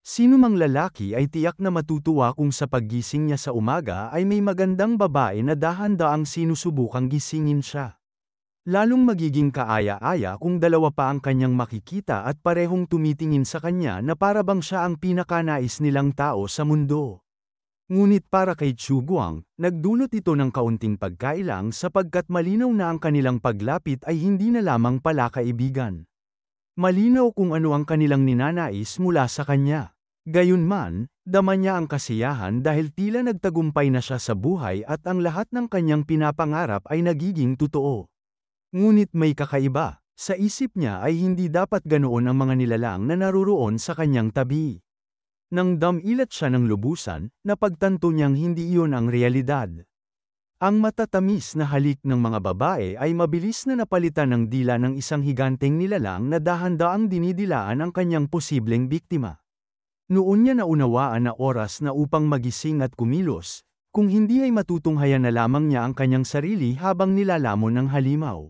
Sino mang lalaki ay tiyak na matutuwa kung sa paggising niya sa umaga ay may magandang babae na dahan-daang sinusubukang gisingin siya. Lalong magiging kaaya-aya kung dalawa pa ang kanyang makikita at parehong tumitingin sa kanya na para bang siya ang pinakanais nilang tao sa mundo. Ngunit para kay Chu Guang, nagdulot ito ng kaunting pagkailang sapagkat malinaw na ang kanilang paglapit ay hindi na lamang pala kaibigan. Malinaw kung ano ang kanilang ninanais mula sa kanya. Gayunman, dama niya ang kasiyahan dahil tila nagtagumpay na siya sa buhay at ang lahat ng kanyang pinapangarap ay nagiging totoo. Ngunit may kakaiba, sa isip niya ay hindi dapat ganoon ang mga nilalang na naruroon sa kanyang tabi. Nang damilat siya ng lubusan, napagtanto niyang hindi iyon ang realidad. Ang matatamis na halik ng mga babae ay mabilis na napalitan ng dila ng isang higanteng nilalang na dahan-daang dinidilaan ang kanyang posibleng biktima. Noon niya naunawaan na oras na upang magising at kumilos, kung hindi ay matutunghayan na lamang niya ang kanyang sarili habang nilalamon ng halimaw.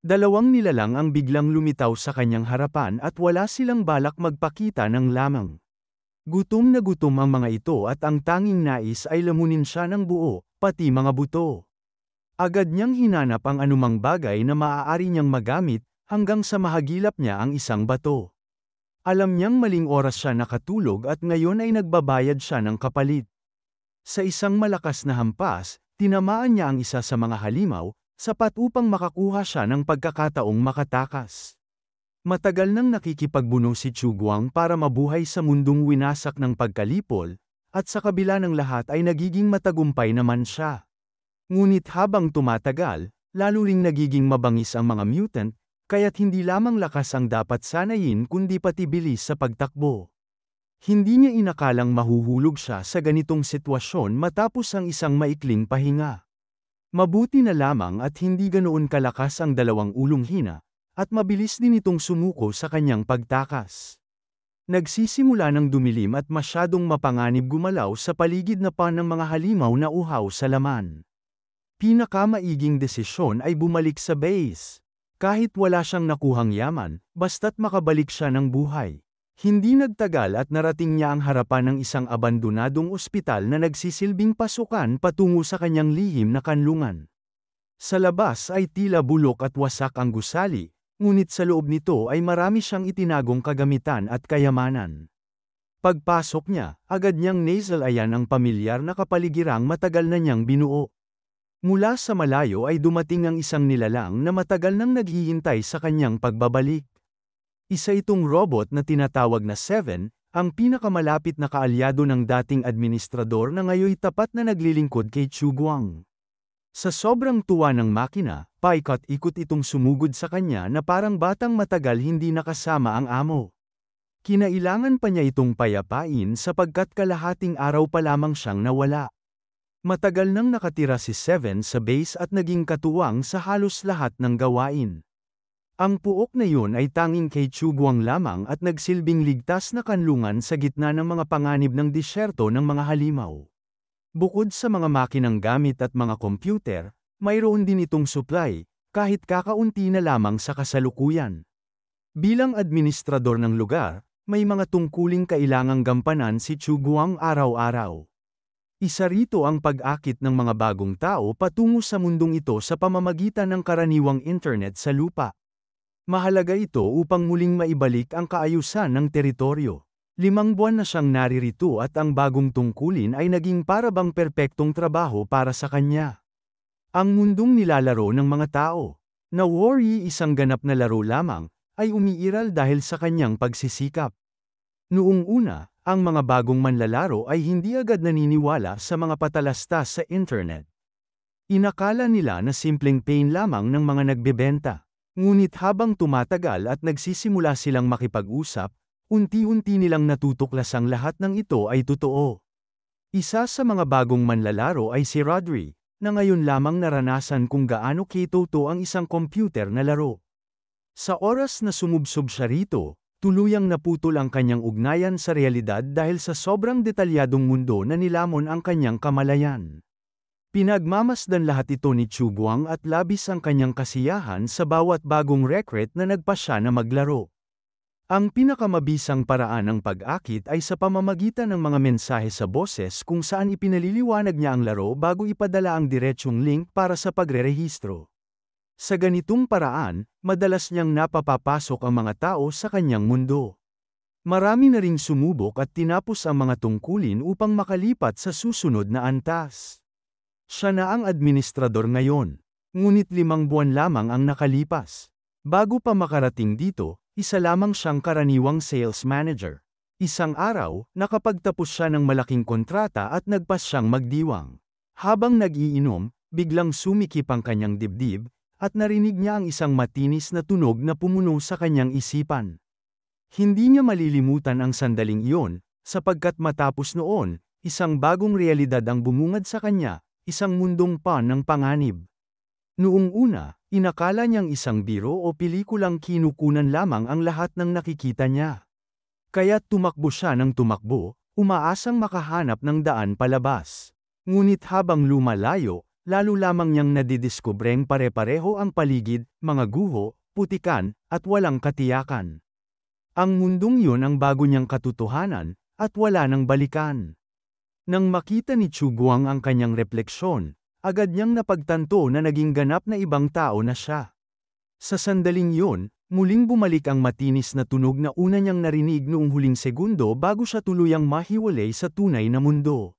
Dalawang nilalang ang biglang lumitaw sa kanyang harapan at wala silang balak magpakita ng lamang. Gutom na gutom ang mga ito at ang tanging nais ay lamunin siya ng buo, pati mga buto. Agad niyang hinanap ang anumang bagay na maaari niyang magamit, hanggang sa mahagilap niya ang isang bato. Alam niyang maling oras siya nakatulog at ngayon ay nagbabayad siya ng kapalit. Sa isang malakas na hampas, tinamaan niya ang isa sa mga halimaw, sapat upang makakuha siya ng pagkakataong makatakas. Matagal nang nakikipagbuno si Chu Guang para mabuhay sa mundong winasak ng pagkalipol, at sa kabila ng lahat ay nagiging matagumpay naman siya. Ngunit habang tumatagal, lalo ring nagiging mabangis ang mga mutant, kaya't hindi lamang lakas ang dapat sanayin kundi pati bilis sa pagtakbo. Hindi niya inakalang mahuhulog siya sa ganitong sitwasyon matapos ang isang maikling pahinga. Mabuti na lamang at hindi ganoon kalakas ang dalawang ulong hina, at mabilis din itong sumuko sa kanyang pagtakas. Nagsisimula ng dumilim at masyadong mapanganib gumalaw sa paligid na pa ng mga halimaw na uhaw sa laman. Pinakamaiging desisyon ay bumalik sa base. Kahit wala siyang nakuhang yaman, basta't makabalik siya ng buhay. Hindi nagtagal at narating niya ang harapan ng isang abandonadong ospital na nagsisilbing pasukan patungo sa kanyang lihim na kanlungan. Sa labas ay tila bulok at wasak ang gusali, ngunit sa loob nito ay marami siyang itinagong kagamitan at kayamanan. Pagpasok niya, agad niyang nasalayan ang pamilyar na kapaligirang matagal na niyang binuo. Mula sa malayo ay dumating ang isang nilalang na matagal nang naghihintay sa kanyang pagbabalik. Isa itong robot na tinatawag na Seven, ang pinakamalapit na kaalyado ng dating administrador na ngayoy tapat na naglilingkod kay Chu Guang. Sa sobrang tuwa ng makina, paikot-ikot itong sumugod sa kanya na parang batang matagal hindi nakasama ang amo. Kinailangan pa niya itong payapain sapagkat kalahating araw pa lamang siyang nawala. Matagal nang nakatira si Seven sa base at naging katuwang sa halos lahat ng gawain. Ang puok na yun ay tanging kay Chu Guang lamang at nagsilbing ligtas na kanlungan sa gitna ng mga panganib ng disyerto ng mga halimaw. Bukod sa mga makinang gamit at mga kompyuter, mayroon din itong supply, kahit kakaunti na lamang sa kasalukuyan. Bilang administrador ng lugar, may mga tungkuling kailangang gampanan si Chu Guang araw-araw. Isa rito ang pag-akit ng mga bagong tao patungo sa mundong ito sa pamamagitan ng karaniwang internet sa lupa. Mahalaga ito upang muling maibalik ang kaayusan ng teritoryo. 5 buwan na siyang naririto at ang bagong tungkulin ay naging parabang perpektong trabaho para sa kanya. Ang mundong nilalaro ng mga tao, na Worry isang ganap na laro lamang, ay umiiral dahil sa kanyang pagsisikap. Noong una, ang mga bagong manlalaro ay hindi agad naniniwala sa mga patalastas sa internet. Inakala nila na simpleng pain lamang ng mga nagbebenta. Ngunit habang tumatagal at nagsisimula silang makipag-usap, unti-unti nilang natutuklasang lahat ng ito ay totoo. Isa sa mga bagong manlalaro ay si Rodri, na ngayon lamang naranasan kung gaano katoto ang isang computer na laro. Sa oras na sumubsob siya rito, tuluyang naputol ang kanyang ugnayan sa realidad dahil sa sobrang detalyadong mundo na nilamon ang kanyang kamalayan. Pinagmamasdan lahat ito ni Chu Guang at labis ang kanyang kasiyahan sa bawat bagong recruit na nagpa siya na maglaro. Ang pinakamabisang paraan ng pag-akit ay sa pamamagitan ng mga mensahe sa boses kung saan ipinaliliwanag niya ang laro bago ipadala ang diretsyong link para sa pagrerehistro. Sa ganitong paraan, madalas niyang napapapasok ang mga tao sa kanyang mundo. Marami na ring sumubok at tinapos ang mga tungkulin upang makalipat sa susunod na antas. Siya na ang administrador ngayon. Ngunit 5 buwan lamang ang nakalipas. Bago pa makarating dito, isa lamang siyang karaniwang sales manager. Isang araw, nakapagtapos siya ng malaking kontrata at nagpas siyang magdiwang. Habang nag-iinom, biglang sumikip ang kanyang dibdib, at narinig niya ang isang matinis na tunog na pumuno sa kanyang isipan. Hindi niya malilimutan ang sandaling iyon, sapagkat matapos noon, isang bagong realidad ang bumungad sa kanya, isang mundong ng panganib. Noong una, inakala niyang isang biro o pelikulang kinukunan lamang ang lahat ng nakikita niya. Kaya tumakbo siya ng tumakbo, umaasang makahanap ng daan palabas. Ngunit habang lumalayo, lalo lamang niyang nadidiskubreng pare-pareho ang paligid, mga guho, putikan, at walang katiyakan. Ang mundong yun ang bago niyang katotohanan, at wala nang balikan. Nang makita ni Chu Guang ang kanyang refleksyon, agad niyang napagtanto na naging ganap na ibang tao na siya. Sa sandaling yun, muling bumalik ang matinis na tunog na una niyang narinig noong huling segundo bago siya tuluyang mahiwalay sa tunay na mundo.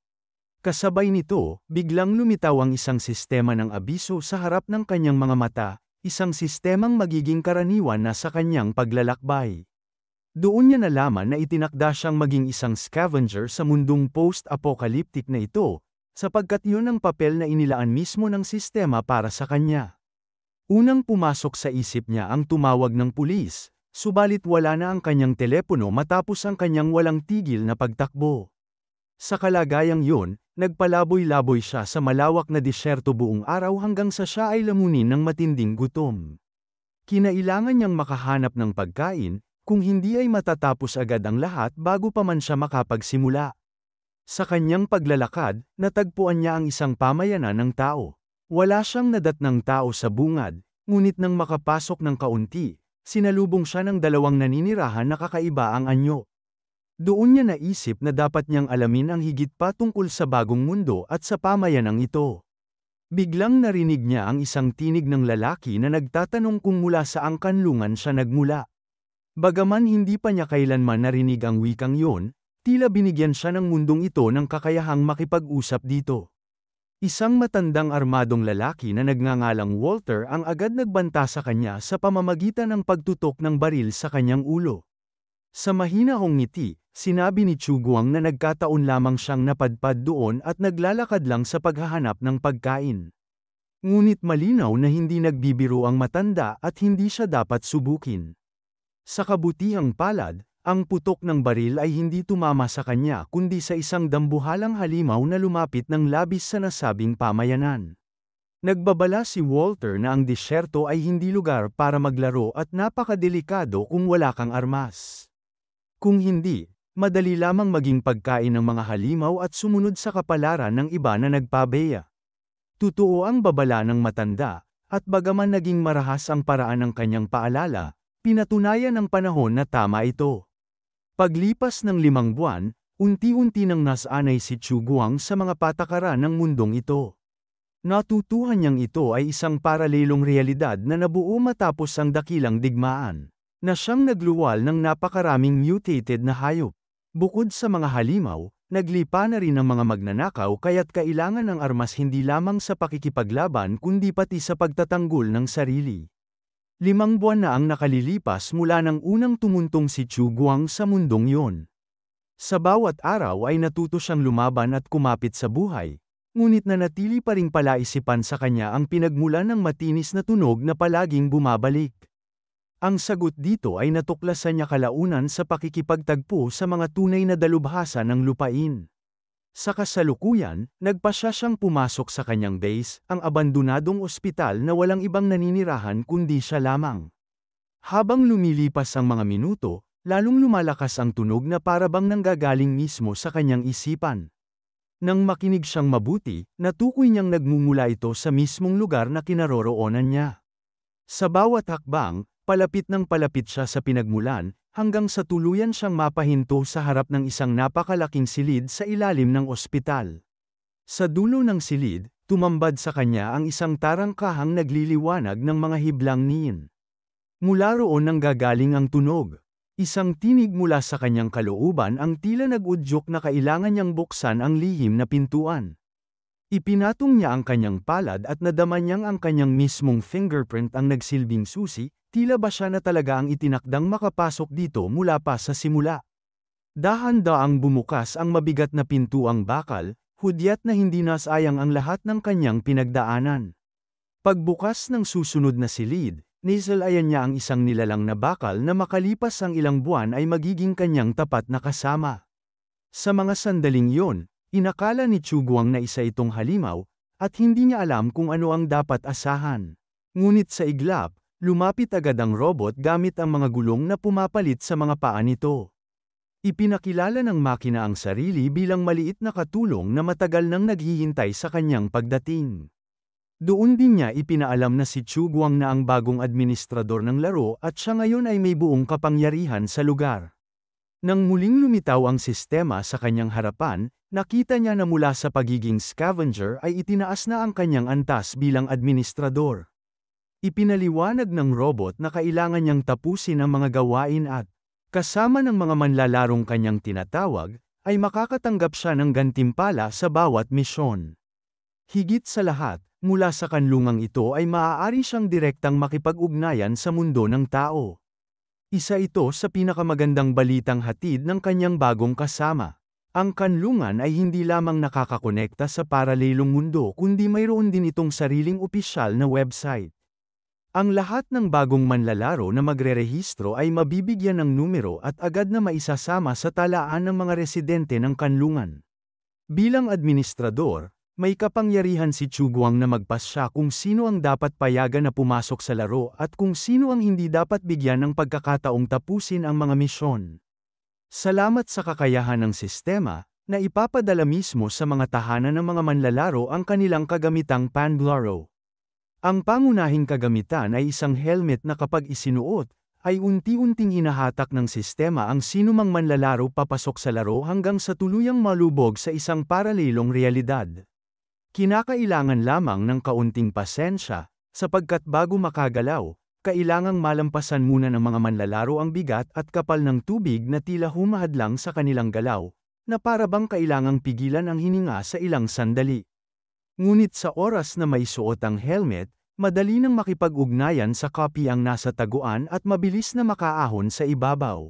Kasabay nito, biglang lumitaw ang isang sistema ng abiso sa harap ng kanyang mga mata, isang sistemang magiging karaniwan na sa kanyang paglalakbay. Doon niya nalaman na itinakda siyang maging isang scavenger sa mundong post-apocalyptic na ito, sapagkat yun ang papel na inilaan mismo ng sistema para sa kanya. Unang pumasok sa isip niya ang tumawag ng pulis, subalit wala na ang kanyang telepono matapos ang kanyang walang tigil na pagtakbo. Sa kalagayang yun, nagpalaboy-laboy siya sa malawak na disyerto buong araw hanggang sa siya ay lamunin ng matinding gutom. Kinailangan niyang makahanap ng pagkain, kung hindi ay matatapos agad ang lahat bago pa man siya makapagsimula. Sa kanyang paglalakad, natagpuan niya ang isang pamayanan ng tao. Wala siyang nadatnang tao sa bungad, ngunit nang makapasok ng kaunti, sinalubong siya ng 2 naninirahan na kakaiba ang anyo. Doon niya naisip na dapat niyang alamin ang higit pa tungkol sa bagong mundo at sa pamayanang ito. Biglang narinig niya ang isang tinig ng lalaki na nagtatanong kung mula saang kanlungan siya nagmula. Bagaman hindi pa niya kailanman narinig ang wikang yun, tila binigyan siya ng mundong ito ng kakayahang makipag-usap dito. Isang matandang armadong lalaki na nagngangalang Walter ang agad nagbanta sa kanya sa pamamagitan ng pagtutok ng baril sa kanyang ulo. Sa mahinahong ngiti, sinabi ni Chu Guang na nagkataon lamang siyang napadpad doon at naglalakad lang sa paghahanap ng pagkain. Ngunit malinaw na hindi nagbibiro ang matanda at hindi siya dapat subukin. Sa kabutihang palad, ang putok ng baril ay hindi tumama sa kanya kundi sa isang dambuhalang halimaw na lumapit ng labis sa nasabing pamayanan. Nagbabala si Walter na ang disyerto ay hindi lugar para maglaro at napakadelikado kung wala kang armas. Kung hindi, madali lamang maging pagkain ng mga halimaw at sumunod sa kapalaran ng iba na nagpabeya. Totoo ang babala ng matanda, at bagaman naging marahas ang paraan ng kanyang paalala, pinatunayan ng panahon na tama ito. Paglipas ng 5 buwan, unti-unti nang nasanay si Chu Guang sa mga patakaran ng mundong ito. Natutuhan niyang ito ay isang paralelong realidad na nabuo matapos ang dakilang digmaan, na siyang nagluwal ng napakaraming mutated na hayop. Bukod sa mga halimaw, naglipa na rin ang mga magnanakaw kaya't kailangan ng armas hindi lamang sa pakikipaglaban kundi pati sa pagtatanggol ng sarili. 5 buwan na ang nakalilipas mula nang unang tumuntong si Chu Guang sa mundong yon. Sa bawat araw ay natuto siyang lumaban at kumapit sa buhay, ngunit nanatili pa ring palaisipan sa kanya ang pinagmulan ng matinis na tunog na palaging bumabalik. Ang sagot dito ay natuklasan niya kalaunan sa pakikipagtagpo sa mga tunay na dalubhasa ng lupain. Sa kasalukuyan, nagpasya siyang pumasok sa kanyang base, ang abandonadong ospital na walang ibang naninirahan kundi siya lamang. Habang lumilipas ang mga minuto, lalong lumalakas ang tunog na parabang nanggagaling mismo sa kanyang isipan. Nang makinig siyang mabuti, natukoy niyang nagmumula ito sa mismong lugar na kinaroroonan niya. Sa bawat hakbang, palapit ng palapit siya sa pinagmulan, hanggang sa tuluyan siyang mapahinto sa harap ng isang napakalaking silid sa ilalim ng ospital. Sa dulo ng silid, tumambad sa kanya ang isang tarangkahang nagliliwanag ng mga hiblang neon. Mula roon nanggagaling ang tunog. Isang tinig mula sa kanyang kalooban ang tila nag-udyok na kailangan niyang buksan ang lihim na pintuan. Ipinatong niya ang kanyang palad at nadama niyang ang kanyang mismong fingerprint ang nagsilbing susi, tila ba siya na talaga ang itinakdang makapasok dito mula pa sa simula. Dahan-daang bumukas ang mabigat na pintuang bakal, hudyat na hindi nasayang ang lahat ng kanyang pinagdaanan. Pagbukas ng susunod na silid, nisalayan niya ang isang nilalang na bakal na makalipas ang ilang buwan ay magiging kanyang tapat na kasama. Sa mga sandaling iyon, inakala ni Chuguang na isa itong halimaw, at hindi niya alam kung ano ang dapat asahan. Ngunit sa iglap, lumapit agad ang robot gamit ang mga gulong na pumapalit sa mga paa nito. Ipinakilala ng makina ang sarili bilang maliit na katulong na matagal nang naghihintay sa kanyang pagdating. Doon din niya ipinaalam na si Chuguang na ang bagong administrador ng laro at siya ngayon ay may buong kapangyarihan sa lugar. Nang muling lumitaw ang sistema sa kanyang harapan, nakita niya na mula sa pagiging scavenger ay itinaas na ang kanyang antas bilang administrador. Ipinaliwanag ng robot na kailangan niyang tapusin ang mga gawain at, kasama ng mga manlalarong kanyang tinatawag, ay makakatanggap siya ng gantimpala sa bawat misyon. Higit sa lahat, mula sa kanlungang ito ay maaari siyang direktang makipag-ugnayan sa mundo ng tao. Isa ito sa pinakamagandang balitang hatid ng kanyang bagong kasama. Ang kanlungan ay hindi lamang nakakakonekta sa paralelong mundo kundi mayroon din itong sariling opisyal na website. Ang lahat ng bagong manlalaro na magrerehistro ay mabibigyan ng numero at agad na maisasama sa talaan ng mga residente ng kanlungan. Bilang administrador, may kapangyarihan si Chuguang na magpasya kung sino ang dapat payagan na pumasok sa laro at kung sino ang hindi dapat bigyan ng pagkakataong tapusin ang mga misyon. Salamat sa kakayahan ng sistema, na ipapadala mismo sa mga tahanan ng mga manlalaro ang kanilang kagamitang Panblaro. Ang pangunahing kagamitan ay isang helmet na kapag isinuot, ay unti-unting hinahatak ng sistema ang sinumang manlalaro papasok sa laro hanggang sa tuluyang malubog sa isang paralelong realidad. Kinakailangan lamang ng kaunting pasensya, sapagkat bago makagalaw, kailangang malampasan muna ng mga manlalaro ang bigat at kapal ng tubig na tila humahadlang sa kanilang galaw, na para bang kailangang pigilan ang hininga sa ilang sandali. Ngunit sa oras na may suot ang helmet, madali nang makipag-ugnayan sa copy ang nasa taguan at mabilis na makaahon sa ibabaw.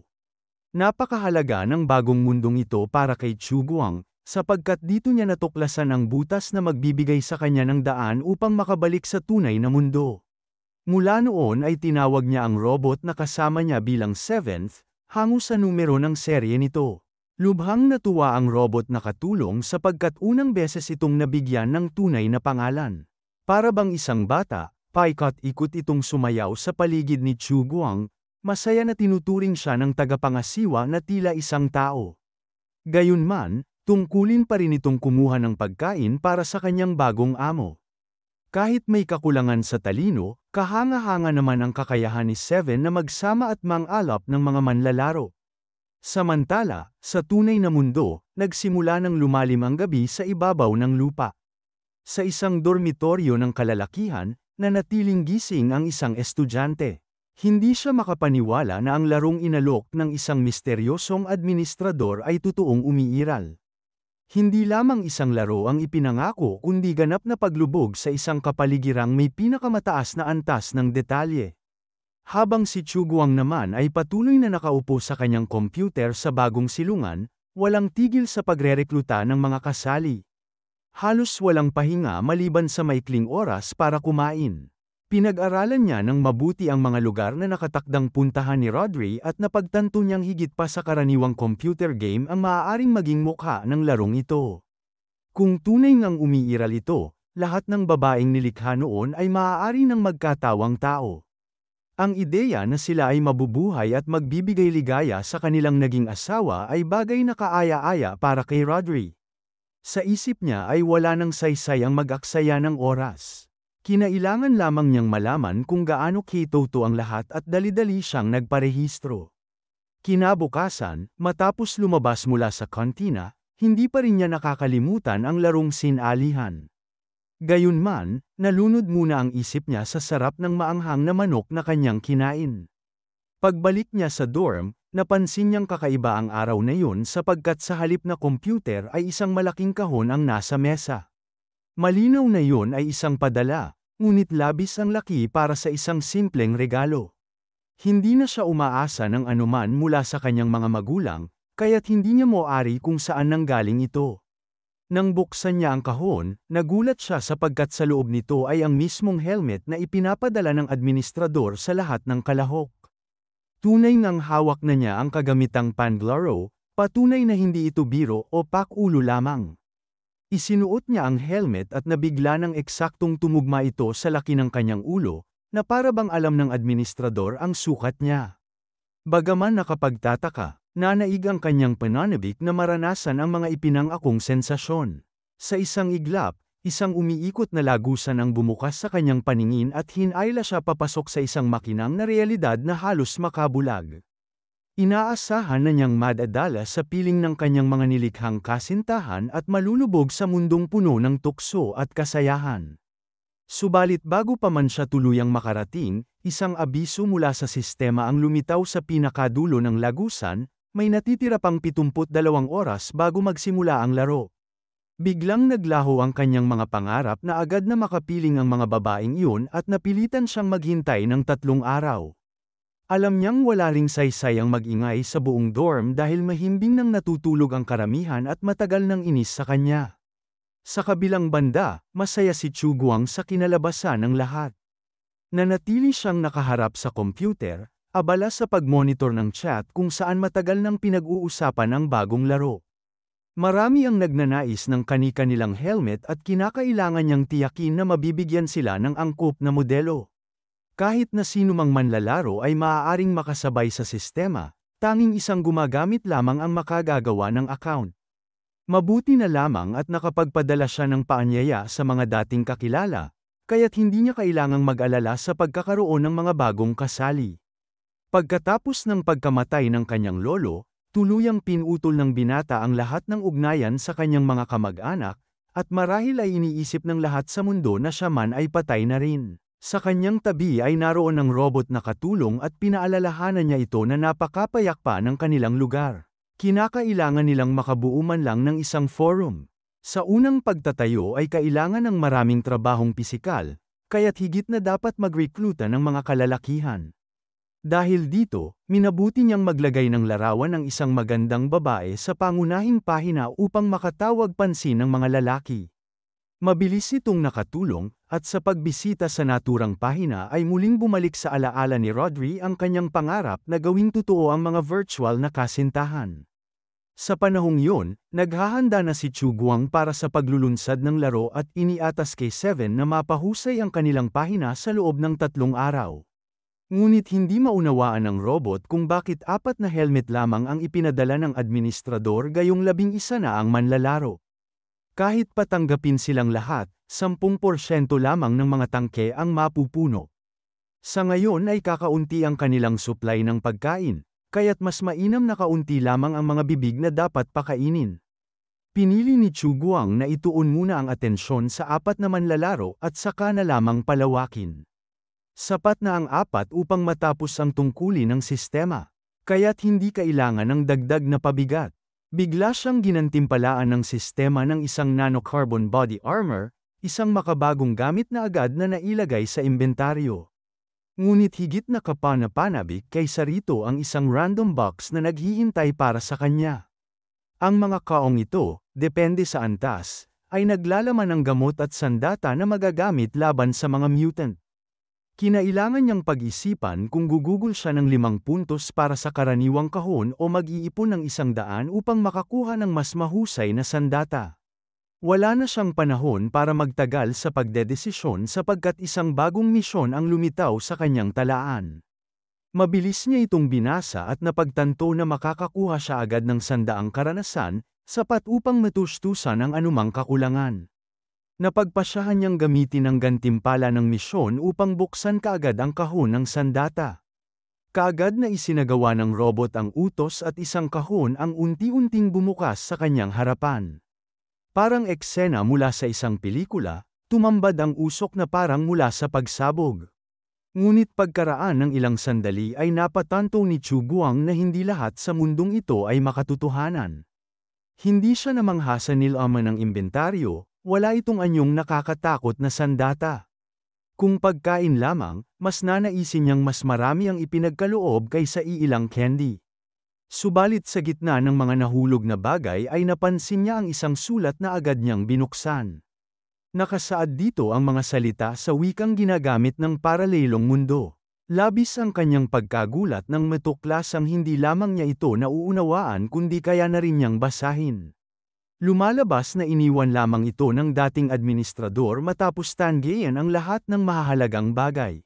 Napakahalaga ng bagong mundong ito para kay Chuguang, sapagkat dito niya natuklasan ang butas na magbibigay sa kanya ng daan upang makabalik sa tunay na mundo. Mula noon ay tinawag niya ang robot na kasama niya bilang 7th, hango sa numero ng serye nito. Lubhang natuwa ang robot na katulong sapagkat unang beses itong nabigyan ng tunay na pangalan. Para bang isang bata, paikot-ikot itong sumayaw sa paligid ni Chuguang, masaya na tinuturing siya ng tagapangasiwa na tila isang tao. Gayunman, tungkulin pa rin itong kumuha ng pagkain para sa kanyang bagong amo. Kahit may kakulangan sa talino, kahanga-hanga naman ang kakayahan ni Seven na magsama at mang-alap ng mga manlalaro. Samantala, sa tunay na mundo, nagsimula ng lumalim ang gabi sa ibabaw ng lupa. Sa isang dormitoryo ng kalalakihan, nanatiling gising ang isang estudyante. Hindi siya makapaniwala na ang larong inalok ng isang misteryosong administrador ay totoong umiiral. Hindi lamang isang laro ang ipinangako kundi ganap na paglubog sa isang kapaligirang may pinakamataas na antas ng detalye. Habang si Chuguang naman ay patuloy na nakaupo sa kanyang computer sa bagong silungan, walang tigil sa pagrerekluta ng mga kasali. Halos walang pahinga maliban sa maikling oras para kumain. Pinag-aralan niya ng mabuti ang mga lugar na nakatakdang puntahan ni Rodri at napagtanto niyang higit pa sa karaniwang computer game ang maaaring maging mukha ng larong ito. Kung tunay ngang umiiral ito, lahat ng babaeng nilikha noon ay maaari ng magkatawang tao. Ang ideya na sila ay mabubuhay at magbibigay ligaya sa kanilang naging asawa ay bagay na kaaya-aya para kay Rodri. Sa isip niya ay wala nang saysay ang mag-aksaya ng oras. Kinailangan lamang niyang malaman kung gaano kitoto ang lahat at dali-dali siyang nagparehistro. Kinabukasan, matapos lumabas mula sa kantina, hindi pa rin niya nakakalimutan ang larong sinalihan. Gayunman, nalunod muna ang isip niya sa sarap ng maanghang na manok na kanyang kinain. Pagbalik niya sa dorm, napansin niyang kakaiba ang araw na yun sapagkat sa halip na computer ay isang malaking kahon ang nasa mesa. Malinaw na yun ay isang padala, ngunit labis ang laki para sa isang simpleng regalo. Hindi na siya umaasa ng anuman mula sa kanyang mga magulang, kaya't hindi niya moari kung saan nanggaling ito. Nang buksan niya ang kahon, nagulat siya sapagkat sa loob nito ay ang mismong helmet na ipinapadala ng administrador sa lahat ng kalahok. Tunay ngang hawak na niya ang kagamitang panglaro, patunay na hindi ito biro o pakulo lamang. Isinuot niya ang helmet at nabigla ng eksaktong tumugma ito sa laki ng kanyang ulo, na para bang alam ng administrador ang sukat niya. Bagaman nakapagtataka, nanaig ang kanyang pananabik na maranasan ang mga ipinangakong sensasyon. Sa isang iglap, isang umiikot na lagusan ang bumukas sa kanyang paningin at hinayla siya papasok sa isang makinang na realidad na halos makabulag. Inaasahan na niyang madadala sa piling ng kanyang mga nilikhang kasintahan at malulubog sa mundong puno ng tukso at kasayahan. Subalit bago pa man siya tuluyang makarating, isang abiso mula sa sistema ang lumitaw sa pinakadulo ng lagusan, may natitira pang 72 oras bago magsimula ang laro. Biglang naglaho ang kanyang mga pangarap na agad na makapiling ang mga babaeng iyon at napilitan siyang maghintay ng 3 araw. Alam niyang wala ring saysay ang mag-ingay sa buong dorm dahil mahimbing nang natutulog ang karamihan at matagal nang inis sa kanya. Sa kabilang banda, masaya si Chu Guang sa kinalabasan ng lahat. Nanatili siyang nakaharap sa computer, abala sa pag-monitor ng chat kung saan matagal nang pinag-uusapan ang bagong laro. Marami ang nagnanais ng kani-kanilang helmet at kinakailangan niyang tiyakin na mabibigyan sila ng angkop na modelo. Kahit na sino mang manlalaro ay maaaring makasabay sa sistema, tanging isang gumagamit lamang ang makagagawa ng account. Mabuti na lamang at nakapagpadala siya ng paanyaya sa mga dating kakilala, kaya't hindi niya kailangang mag-alala sa pagkakaroon ng mga bagong kasali. Pagkatapos ng pagkamatay ng kanyang lolo, tuluyang pinutol ng binata ang lahat ng ugnayan sa kanyang mga kamag-anak, at marahil ay iniisip ng lahat sa mundo na siya man ay patay na rin. Sa kanyang tabi ay naroon ang robot na katulong at pinaalalahanan niya ito na napakapayak pa ng kanilang lugar. Kinakailangan nilang makabuo man lang ng isang forum. Sa unang pagtatayo ay kailangan ng maraming trabahong pisikal, kaya't higit na dapat magrekluta ng mga kalalakihan. Dahil dito, minabuti niyang maglagay ng larawan ng isang magandang babae sa pangunahing pahina upang makatawag pansin ng mga lalaki. Mabilis itong nakatulong, at sa pagbisita sa naturang pahina ay muling bumalik sa alaala ni Rodri ang kanyang pangarap na gawing totoo ang mga virtual na kasintahan. Sa panahong yun, naghahanda na si Chu Guang para sa paglulunsad ng laro at iniatas kay Seven na mapahusay ang kanilang pahina sa loob ng 3 araw. Ngunit hindi maunawaan ng robot kung bakit 4 na helmet lamang ang ipinadala ng administrador gayong 11 na ang manlalaro. Kahit patanggapin silang lahat, 10% lamang ng mga tangke ang mapupuno. Sa ngayon ay kakaunti ang kanilang supply ng pagkain, kaya't mas mainam na kaunti lamang ang mga bibig na dapat pakainin. Pinili ni Chu Guang na ituon muna ang atensyon sa 4 na manlalaro at saka na lamang palawakin. Sapat na ang 4 upang matapos ang tungkulin ng sistema, kaya't hindi kailangan ng dagdag na pabigat. Bigla siyang ginantimpalaan ng sistema ng isang nanocarbon body armor, isang makabagong gamit na agad na nailagay sa inventaryo. Ngunit higit na kapanapanabik kaysa rito ang isang random box na naghihintay para sa kanya. Ang mga kaong ito, depende sa antas, ay naglalaman ng gamot at sandata na magagamit laban sa mga mutant. Kinailangan niyang pag-isipan kung gugugol siya ng 5 puntos para sa karaniwang kahon o mag-iipon ng 100 upang makakuha ng mas mahusay na sandata. Wala na siyang panahon para magtagal sa pagdedesisyon sapagkat isang bagong misyon ang lumitaw sa kanyang talaan. Mabilis niya itong binasa at napagtanto na makakakuha siya agad ng 100 karanasan, sapat upang matustusan ang anumang kakulangan. Napagpasyahan niyang gamitin ang gantimpala ng misyon upang buksan kaagad ang kahon ng sandata. Kaagad na isinagawa ng robot ang utos at isang kahon ang unti-unting bumukas sa kanyang harapan. Parang eksena mula sa isang pelikula, tumambad ang usok na parang mula sa pagsabog. Ngunit pagkaraan ng ilang sandali ay napatanto ni Chu Guang na hindi lahat sa mundong ito ay makatotohanan. Hindi siya namangha sa nilaman ng imbentaryo, wala itong anyong nakakatakot na sandata. Kung pagkain lamang, mas nanaisin niyang mas marami ang ipinagkaloob kaysa iilang candy. Subalit sa gitna ng mga nahulog na bagay ay napansin niya ang isang sulat na agad niyang binuksan. Nakasaad dito ang mga salita sa wikang ginagamit ng paralelong mundo. Labis ang kanyang pagkagulat nang matuklasang hindi lamang niya ito nauunawaan kundi kaya na rin niyang basahin. Lumalabas na iniwan lamang ito ng dating administrador matapos tanggihan ang lahat ng mahahalagang bagay.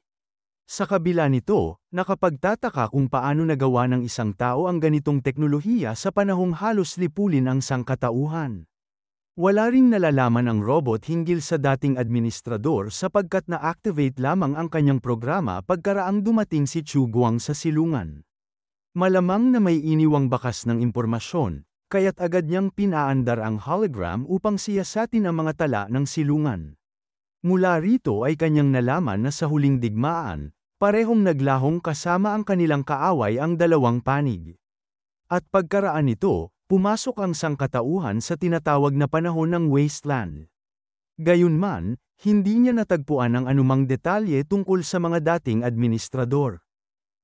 Sa kabila nito, nakapagtataka kung paano nagawa ng isang tao ang ganitong teknolohiya sa panahong halos lipulin ang sangkatauhan. Wala ring nalalaman ang robot hinggil sa dating administrador sapagkat na-activate lamang ang kanyang programa pagkaraang dumating si Chu Guang sa silungan. Malamang na may iniwang bakas ng impormasyon, kaya't agad niyang pinaandar ang hologram upang siyasatin ang mga tala ng silungan. Mula rito ay kanyang nalaman na sa huling digmaan, parehong naglahong kasama ang kanilang kaaway ang dalawang panig. At pagkaraan nito, pumasok ang sangkatauhan sa tinatawag na panahon ng wasteland. Gayunman, hindi niya natagpuan ang anumang detalye tungkol sa mga dating administrador.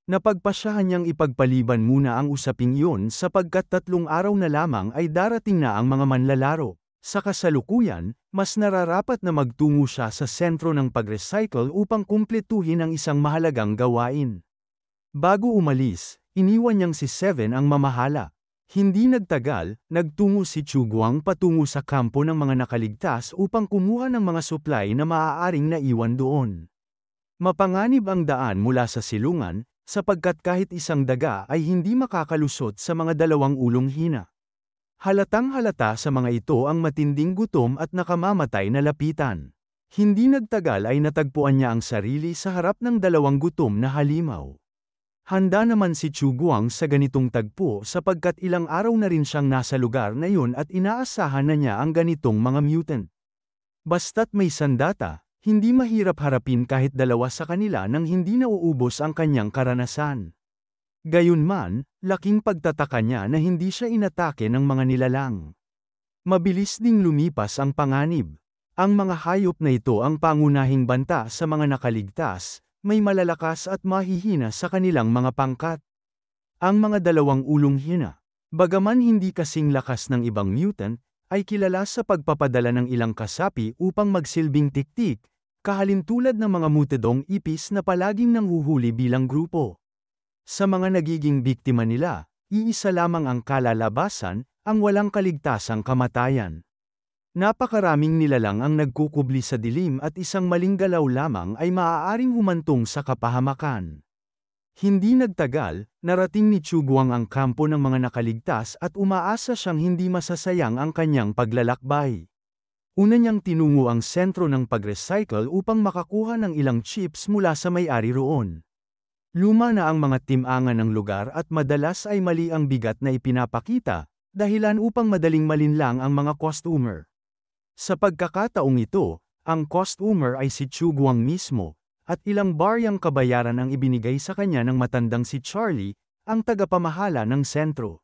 Napagpasyahan niyang ipagpaliban muna ang usaping iyon sapagkat 3 araw na lamang ay darating na ang mga manlalaro. Sa kasalukuyan, mas nararapat na magtungo siya sa sentro ng pag-recycle upang kumpletuhin ang isang mahalagang gawain. Bago umalis, iniwan niyang si Seven ang mamahala. Hindi nagtagal, nagtungo si Chu Guang patungo sa kampo ng mga nakaligtas upang kumuha ng mga supply na maaaring naiwan doon. Mapanganib ang daan mula sa silungan, sapagkat kahit isang daga ay hindi makakalusot sa mga dalawang ulong hina. Halatang-halata sa mga ito ang matinding gutom at nakamamatay na lapitan. Hindi nagtagal ay natagpuan niya ang sarili sa harap ng 2 gutom na halimaw. Handa naman si Chu Guang sa ganitong tagpo sapagkat ilang araw na rin siyang nasa lugar na yun at inaasahan na niya ang ganitong mga mutant. Basta't may sandata, hindi mahirap harapin kahit 2 sa kanila nang hindi nauubos ang kanyang karanasan. Gayunman, laking pagtataka niya na hindi siya inatake ng mga nilalang. Mabilis ding lumipas ang panganib. Ang mga hayop na ito ang pangunahing banta sa mga nakaligtas, may malalakas at mahihina sa kanilang mga pangkat. Ang mga 2 ulong hina, bagaman hindi kasing lakas ng ibang mutant, ay kilala sa pagpapadala ng ilang kasapi upang magsilbing tiktik, kahalintulad ng mga mutedong ipis na palaging nanghuhuli bilang grupo. Sa mga nagiging biktima nila, iisa lamang ang kalalabasan, ang walang kaligtasang kamatayan. Napakaraming nilalang ang nagkukubli sa dilim at isang maling galaw lamang ay maaaring humantong sa kapahamakan. Hindi nagtagal, narating ni Chu Guang ang kampo ng mga nakaligtas at umaasa siyang hindi masasayang ang kanyang paglalakbay. Una niyang tinungo ang sentro ng pag-recycle upang makakuha ng ilang chips mula sa may-ari roon. Luma na ang mga timangan ng lugar at madalas ay mali ang bigat na ipinapakita, dahilan upang madaling malinlang ang mga customer. Sa pagkakataong ito, ang customer ay si Chu Guang mismo, at ilang baryang kabayaran ang ibinigay sa kanya ng matandang si Charlie, ang tagapamahala ng sentro.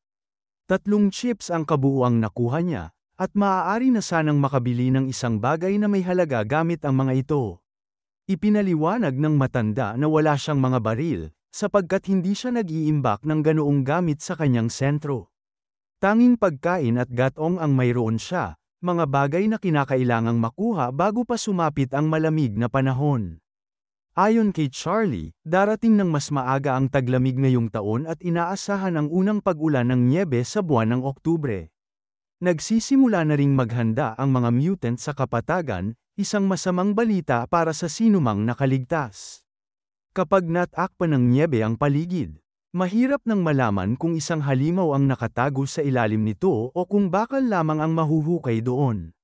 3 chips ang kabuuang nakuha niya, at maaari na sanang makabili ng isang bagay na may halaga gamit ang mga ito. Ipinaliwanag ng matanda na wala siyang mga baril, sapagkat hindi siya nag-iimbak ng ganoong gamit sa kanyang sentro. Tanging pagkain at gatong ang mayroon siya, mga bagay na kinakailangang makuha bago pa sumapit ang malamig na panahon. Ayon kay Charlie, darating ng mas maaga ang taglamig ngayong taon at inaasahan ang unang pag-ulan ng nyebe sa buwan ng Oktubre. Nagsisimula na ring maghanda ang mga mutant sa kapatagan, isang masamang balita para sa sinumang nakaligtas. Kapag natakpan ng nyebe ang paligid, mahirap nang malaman kung isang halimaw ang nakatago sa ilalim nito o kung bakal lamang ang mahuhukay doon.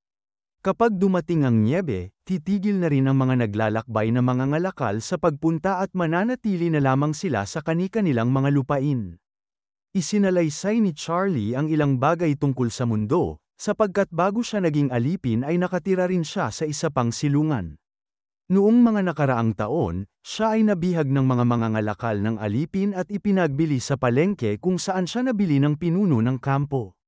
Kapag dumating ang nyebe, titigil na rin ang mga naglalakbay na mga ngalakal sa pagpunta at mananatili na lamang sila sa kani-kanilang mga lupain. Isinalaysay ni Charlie ang ilang bagay tungkol sa mundo, sapagkat bago siya naging alipin ay nakatira rin siya sa isa pang silungan. Noong mga nakaraang taon, siya ay nabihag ng mga mangangalakal ng alipin at ipinagbili sa palengke kung saan siya nabili ng pinuno ng kampo.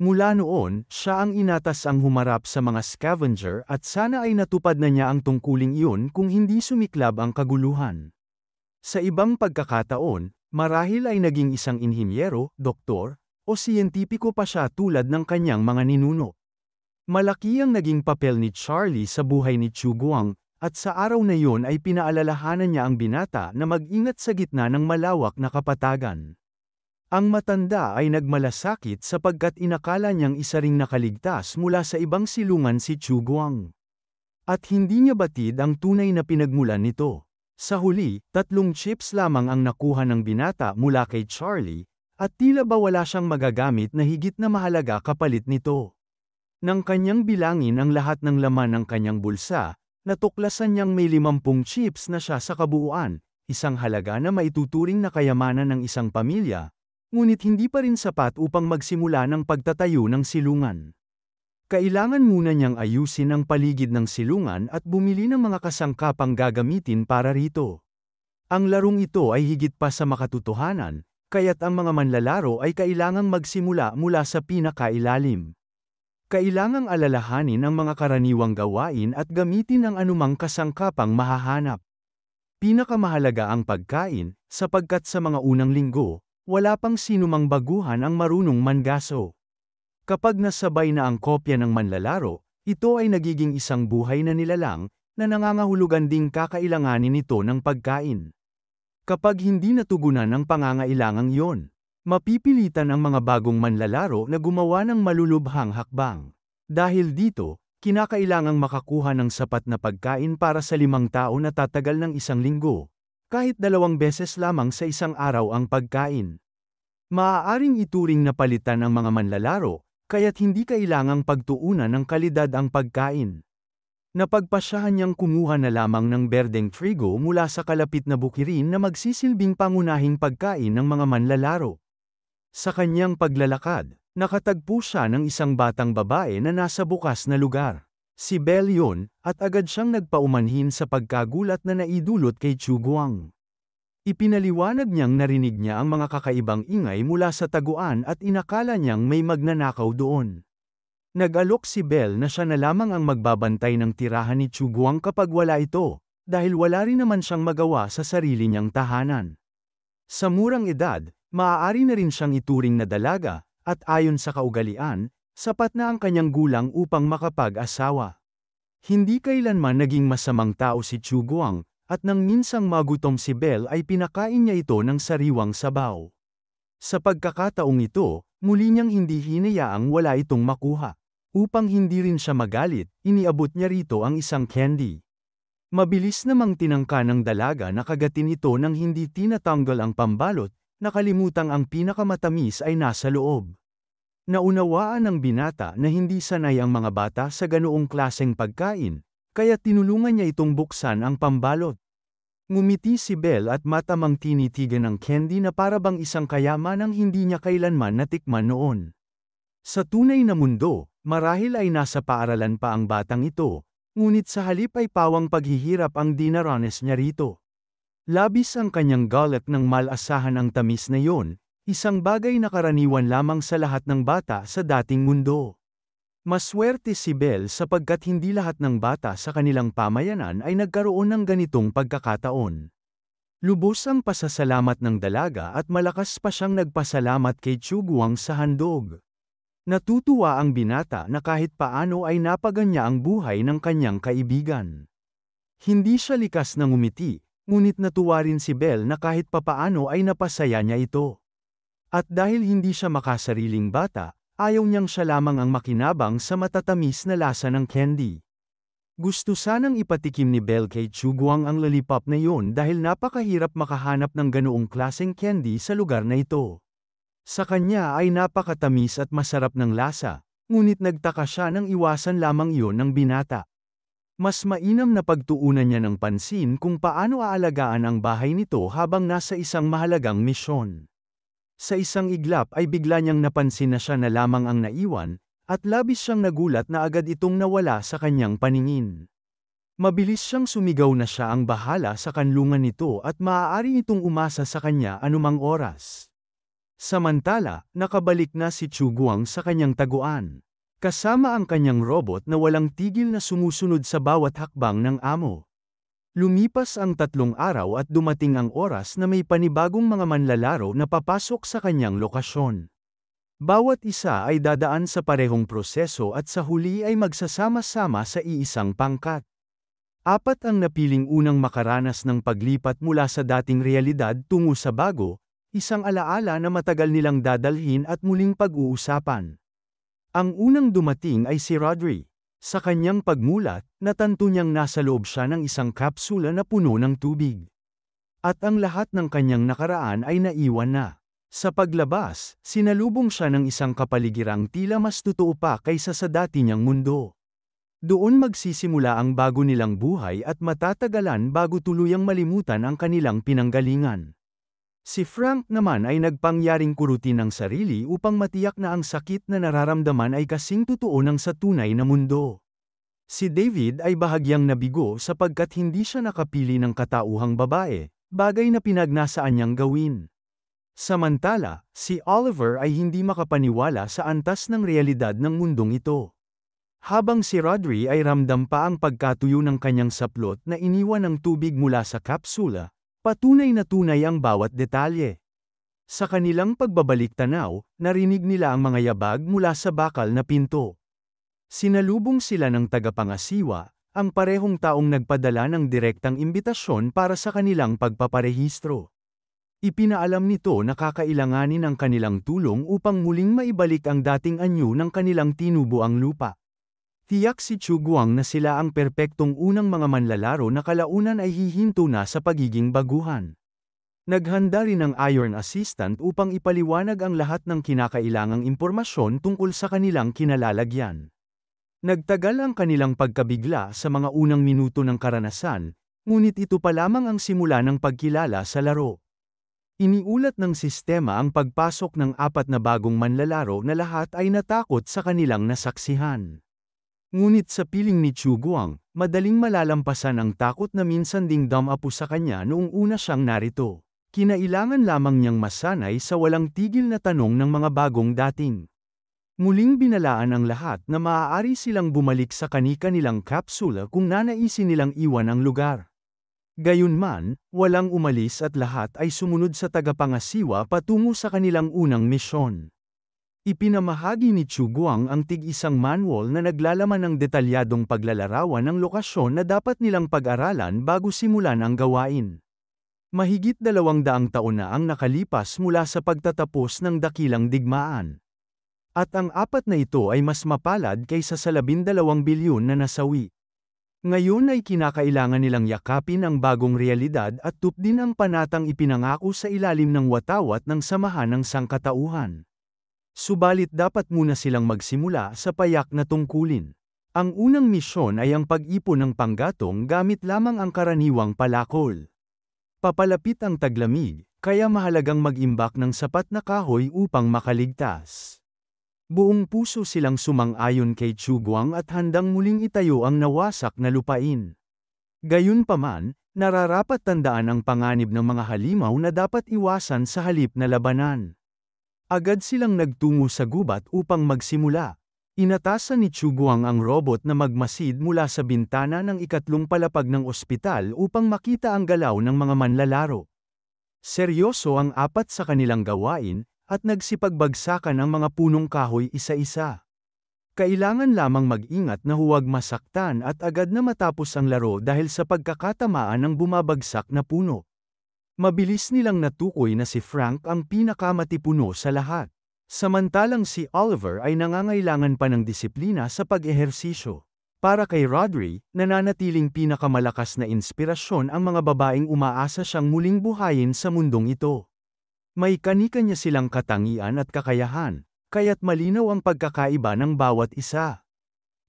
Mula noon, siya ang inatas ang humarap sa mga scavenger at sana ay natupad na niya ang tungkuling iyon kung hindi sumiklab ang kaguluhan. Sa ibang pagkakataon, marahil ay naging isang inhinyero, doktor, o siyentipiko pa siya tulad ng kanyang mga ninuno. Malaki ang naging papel ni Charlie sa buhay ni Chu Guang, at sa araw na iyon ay pinaalalahanan niya ang binata na mag-ingat sa gitna ng malawak na kapatagan. Ang matanda ay nagmalasakit sapagkat inakala niyang isa ring nakaligtas mula sa ibang silungan si Chu Guang. At hindi niya batid ang tunay na pinagmulan nito. Sa huli, 3 chips lamang ang nakuha ng binata mula kay Charlie, at tila ba wala siyang magagamit na higit na mahalaga kapalit nito. Nang kanyang bilangin ang lahat ng laman ng kanyang bulsa, natuklasan niyang may 50 chips na siya sa kabuuan, isang halaga na maituturing na kayamanan ng isang pamilya. Ngunit hindi pa rin sapat upang magsimula ng pagtatayo ng silungan. Kailangan muna niyang ayusin ang paligid ng silungan at bumili ng mga kasangkapang gagamitin para rito. Ang larong ito ay higit pa sa makatotohanan, kaya't ang mga manlalaro ay kailangang magsimula mula sa pinakailalim. Kailangang alalahanin ang mga karaniwang gawain at gamitin ang anumang kasangkapang mahahanap. Pinakamahalaga ang pagkain, sapagkat sa mga unang linggo, wala pang sinumang baguhan ang marunong mangaso. Kapag nasabay na ang kopya ng manlalaro, ito ay nagiging isang buhay na nilalang, na nangangahulugan ding kakailanganin nito ng pagkain. Kapag hindi natugunan ang pangangailangang iyon, mapipilitan ang mga bagong manlalaro na gumawa ng malulubhang hakbang. Dahil dito, kinakailangang makakuha ng sapat na pagkain para sa 5 tao na tatagal ng 1 linggo. Kahit 2 beses lamang sa isang araw ang pagkain. Maaaring ituring na palitan ang mga manlalaro, kaya't hindi kailangang pagtuunan ng kalidad ang pagkain. Napagpasyahan niyang kumuha na lamang ng berdeng trigo mula sa kalapit na bukirin na magsisilbing pangunahing pagkain ng mga manlalaro. Sa kanyang paglalakad, nakatagpo siya ng isang batang babae na nasa bukas na lugar. Si Belle yun, at agad siyang nagpaumanhin sa pagkagulat na naidulot kay Chu Guang. Ipinaliwanag niyang narinig niya ang mga kakaibang ingay mula sa taguan at inakala niyang may magnanakaw doon. Nag-alok si Belle na siya na lamang ang magbabantay ng tirahan ni Chu Guang kapag wala ito, dahil wala rin naman siyang magawa sa sarili niyang tahanan. Sa murang edad, maaari na rin siyang ituring na dalaga, at ayon sa kaugalian, sapat na ang kanyang gulang upang makapag-asawa. Hindi kailanman naging masamang tao si Chu Guang, at nang minsang magutom si Belle ay pinakain niya ito ng sariwang sabaw. Sa pagkakataong ito, muli niyang hindi hinayaang wala itong makuha. Upang hindi rin siya magalit, iniabot niya rito ang isang candy. Mabilis namang tinangka ng dalaga na kagatin ito nang hindi tinatanggal ang pambalot, nakalimutang ang pinakamatamis ay nasa loob. Naunawaan ng binata na hindi sanay ang mga bata sa ganoong klaseng pagkain, kaya tinulungan niya itong buksan ang pambalot. Ngumiti si Belle at matamang tinitigan ng candy na parabang isang kayamanang hindi niya kailanman natikman noon. Sa tunay na mundo, marahil ay nasa paaralan pa ang batang ito, ngunit sa halip ay pawang paghihirap ang dinaranas niya rito. Labis ang kanyang galak nang malasahan ang tamis na iyon, isang bagay na karaniwan lamang sa lahat ng bata sa dating mundo. Maswerte si Belle sapagkat hindi lahat ng bata sa kanilang pamayanan ay nagkaroon ng ganitong pagkakataon. Lubos ang pasasalamat ng dalaga at malakas pa siyang nagpasalamat kay Chu Guang sa handog. Natutuwa ang binata na kahit paano ay napaganya ang buhay ng kanyang kaibigan. Hindi siya likas na ngumiti, ngunit natuwa rin si Belle na kahit papaano ay napasaya niya ito. At dahil hindi siya makasariling bata, ayaw niyang siya lamang ang makinabang sa matatamis na lasa ng candy. Gusto sanang ipatikim ni Belle kay Chu Guang ang lollipop na iyon dahil napakahirap makahanap ng ganoong klaseng candy sa lugar na ito. Sa kanya ay napakatamis at masarap ng lasa, ngunit nagtaka siya nang iwasan lamang iyon ng binata. Mas mainam na pagtuunan niya ng pansin kung paano aalagaan ang bahay nito habang nasa isang mahalagang misyon. Sa isang iglap ay bigla niyang napansin na siya na lamang ang naiwan, at labis siyang nagulat na agad itong nawala sa kanyang paningin. Mabilis siyang sumigaw na siya ang bahala sa kanlungan nito at maaari itong umasa sa kanya anumang oras. Samantala, nakabalik na si Chu Guang sa kanyang taguan. Kasama ang kanyang robot na walang tigil na sumusunod sa bawat hakbang ng amo. Lumipas ang 3 araw at dumating ang oras na may panibagong mga manlalaro na papasok sa kanyang lokasyon. Bawat isa ay dadaan sa parehong proseso at sa huli ay magsasama-sama sa iisang pangkat. 4 ang napiling unang makaranas ng paglipat mula sa dating realidad tungo sa bago, isang alaala na matagal nilang dadalhin at muling pag-uusapan. Ang unang dumating ay si Rodri. Sa kanyang pagmulat, natanto niyang nasa loob siya ng isang kapsula na puno ng tubig. At ang lahat ng kanyang nakaraan ay naiwan na. Sa paglabas, sinalubong siya ng isang kapaligirang tila mas totoo pa kaysa sa dati niyang mundo. Doon magsisimula ang bago nilang buhay at matatagalan bago tuluyang malimutan ang kanilang pinanggalingan. Si Frank naman ay nagpangyaring kurutin ng sarili upang matiyak na ang sakit na nararamdaman ay kasing totoo ng sa tunay na mundo. Si David ay bahagyang nabigo sapagkat hindi siya nakapili ng katauhang babae, bagay na pinagnasaan niyang gawin. Samantala, si Oliver ay hindi makapaniwala sa antas ng realidad ng mundong ito. Habang si Rodri ay ramdam pa ang pagkatuyo ng kanyang saplot na iniwan ng tubig mula sa kapsula, patunay na tunay ang bawat detalye. Sa kanilang pagbabalik tanaw, narinig nila ang mga yabag mula sa bakal na pinto. Sinalubong sila ng tagapangasiwa, ang parehong taong nagpadala ng direktang imbitasyon para sa kanilang pagpaparehistro. Ipinaalam nito na kakailanganin ang kanilang tulong upang muling maibalik ang dating anyo ng kanilang tinubuang lupa. Tiyak si Chu Guang na sila ang perpektong unang mga manlalaro na kalaunan ay hihinto na sa pagiging baguhan. Naghanda rin ang Iron Assistant upang ipaliwanag ang lahat ng kinakailangang impormasyon tungkol sa kanilang kinalalagyan. Nagtagal ang kanilang pagkabigla sa mga unang minuto ng karanasan, ngunit ito pa lamang ang simula ng pagkilala sa laro. Iniulat ng sistema ang pagpasok ng 4 na bagong manlalaro na lahat ay natakot sa kanilang nasaksihan. Ngunit sa piling ni Chu Guang, madaling malalampasan ang takot na minsan ding damapo sa kanya noong una siyang narito. Kinailangan lamang niyang masanay sa walang tigil na tanong ng mga bagong dating. Muling binalaan ang lahat na maaari silang bumalik sa kani-kanilang kapsula kung nanaisin nilang iwan ang lugar. Gayunman, walang umalis at lahat ay sumunod sa tagapangasiwa patungo sa kanilang unang misyon. Ipinamahagi ni Chu Guang ang tig-isang manual na naglalaman ng detalyadong paglalarawan ng lokasyon na dapat nilang pag-aralan bago simulan ang gawain. Mahigit 200 taon na ang nakalipas mula sa pagtatapos ng dakilang digmaan. At ang 4 na ito ay mas mapalad kaysa sa 12 bilyon na nasawi. Ngayon ay kinakailangan nilang yakapin ang bagong realidad at tupdin ang panatang ipinangako sa ilalim ng watawat ng samahan ng sangkatauhan. Subalit dapat muna silang magsimula sa payak na tungkulin. Ang unang misyon ay ang pag-ipon ng panggatong gamit lamang ang karaniwang palakol. Papalapit ang taglamig, kaya mahalagang mag-imbak ng sapat na kahoy upang makaligtas. Buong puso silang sumang-ayon kay Chu Guang at handang muling itayo ang nawasak na lupain. Gayunpaman, nararapat tandaan ang panganib ng mga halimaw na dapat iwasan sa halip na labanan. Agad silang nagtungo sa gubat upang magsimula. Inatasan ni Chu Guang ang robot na magmasid mula sa bintana ng 3 palapag ng ospital upang makita ang galaw ng mga manlalaro. Seryoso ang 4 sa kanilang gawain, at nagsipagbagsakan ang mga punong kahoy isa-isa. Kailangan lamang mag-ingat na huwag masaktan at agad na matapos ang laro dahil sa pagkakatamaan ng bumabagsak na puno. Mabilis nilang natukoy na si Frank ang pinakamatipuno sa lahat. Samantalang si Oliver ay nangangailangan pa ng disiplina sa pag-ehersisyo. Para kay Rodri, nananatiling pinakamalakas na inspirasyon ang mga babaeng umaasa siyang muling buhayin sa mundong ito. May kani-kanya silang katangian at kakayahan, kaya't malinaw ang pagkakaiba ng bawat isa.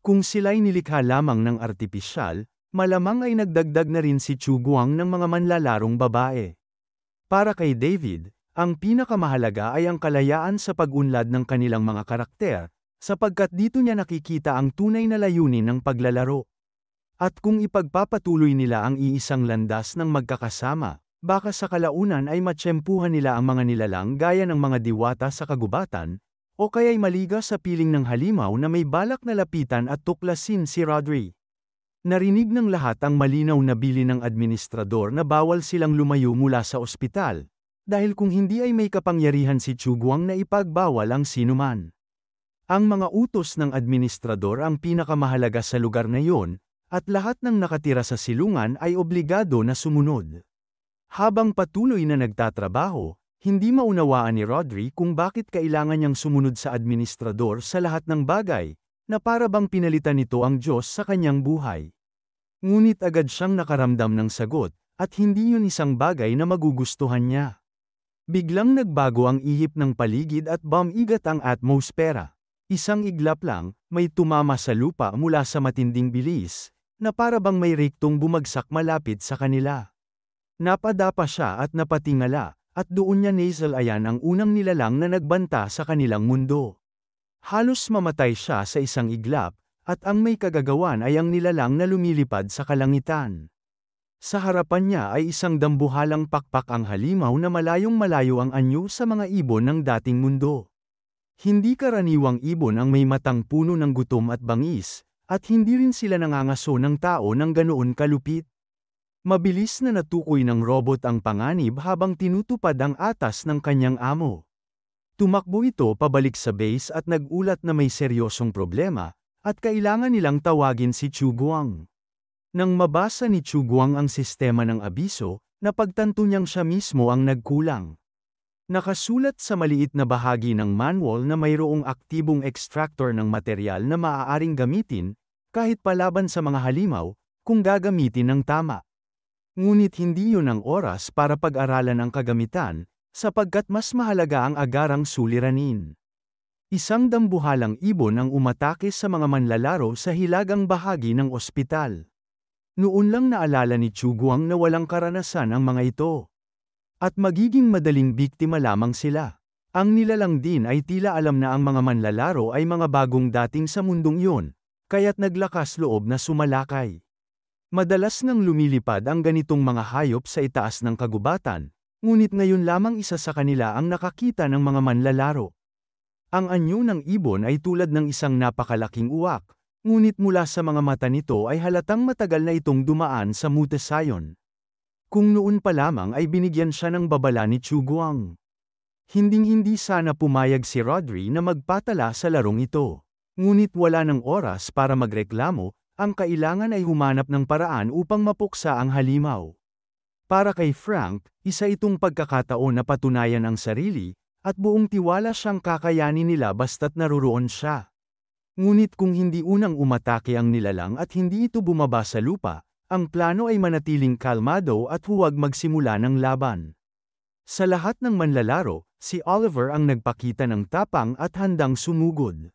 Kung sila'y nilikha lamang ng artipisyal, malamang ay nagdagdag na rin si Chu Guang ng mga manlalarong babae. Para kay David, ang pinakamahalaga ay ang kalayaan sa pag-unlad ng kanilang mga karakter, sapagkat dito niya nakikita ang tunay na layunin ng paglalaro. At kung ipagpapatuloy nila ang iisang landas ng magkakasama, baka sa kalaunan ay matsyempuhan nila ang mga nilalang gaya ng mga diwata sa kagubatan, o kaya'y maliga sa piling ng halimaw na may balak na lapitan at tuklasin si Rodri. Narinig ng lahat ang malinaw na bilin ng administrador na bawal silang lumayo mula sa ospital, dahil kung hindi ay may kapangyarihan si Chu Guang na ipagbawal ang sinuman. Ang mga utos ng administrador ang pinakamahalaga sa lugar na iyon, at lahat ng nakatira sa silungan ay obligado na sumunod. Habang patuloy na nagtatrabaho, hindi maunawaan ni Rodri kung bakit kailangan niyang sumunod sa administrador sa lahat ng bagay, na para bang pinalitan nito ang Diyos sa kanyang buhay. Ngunit agad siyang nakaramdam ng sagot, at hindi yun isang bagay na magugustuhan niya. Biglang nagbago ang ihip ng paligid at bumigat ang atmosfera. Isang iglap lang, may tumama sa lupa mula sa matinding bilis, na para bang may rektong bumagsak malapit sa kanila. Napadapa siya at napatingala, at doon niya nasalayan ang unang nilalang na nagbanta sa kanilang mundo. Halos mamatay siya sa isang iglap, at ang may kagagawan ay ang nilalang na lumilipad sa kalangitan. Sa harapan niya ay isang dambuhalang pakpak ang halimaw na malayong-malayo ang anyo sa mga ibon ng dating mundo. Hindi karaniwang ibon ang may matang puno ng gutom at bangis, at hindi rin sila nangangaso ng tao ng ganoon kalupit. Mabilis na natukoy ng robot ang panganib habang tinutupad ang atas ng kanyang amo. Tumakbo ito pabalik sa base at nagulat na may seryosong problema, at kailangan nilang tawagin si Chu Guang. Nang mabasa ni Chu Guang ang sistema ng abiso, napagtanto niyang siya mismo ang nagkulang. Nakasulat sa maliit na bahagi ng manual na mayroong aktibong extractor ng material na maaaring gamitin, kahit palaban sa mga halimaw, kung gagamitin ng tama. Ngunit hindi yun ang oras para pag-aralan ang kagamitan, sapagkat mas mahalaga ang agarang suliranin. Isang dambuhalang ibon ang umatake sa mga manlalaro sa hilagang bahagi ng ospital. Noon lang naalala ni Chu Guang na walang karanasan ang mga ito. At magiging madaling biktima lamang sila. Ang nilalang din ay tila alam na ang mga manlalaro ay mga bagong dating sa mundong iyon, kaya't naglakas loob na sumalakay. Madalas ngang lumilipad ang ganitong mga hayop sa itaas ng kagubatan, ngunit ngayon lamang isa sa kanila ang nakakita ng mga manlalaro. Ang anyo ng ibon ay tulad ng isang napakalaking uwak, ngunit mula sa mga mata nito ay halatang matagal na itong dumaan sa mutasayon. Kung noon pa lamang ay binigyan siya ng babala ni Chu Guang. Hinding-hindi sana pumayag si Rodri na magpatala sa larong ito. Ngunit wala ng oras para magreklamo, ang kailangan ay humanap ng paraan upang mapuksa ang halimaw. Para kay Frank, isa itong pagkakataon na patunayan ang sarili, at buong tiwala siyang kakayanin nila basta't naruroon siya. Ngunit kung hindi unang umatake ang nilalang at hindi ito bumaba sa lupa, ang plano ay manatiling kalmado at huwag magsimula ng laban. Sa lahat ng manlalaro, si Oliver ang nagpakita ng tapang at handang sumugod.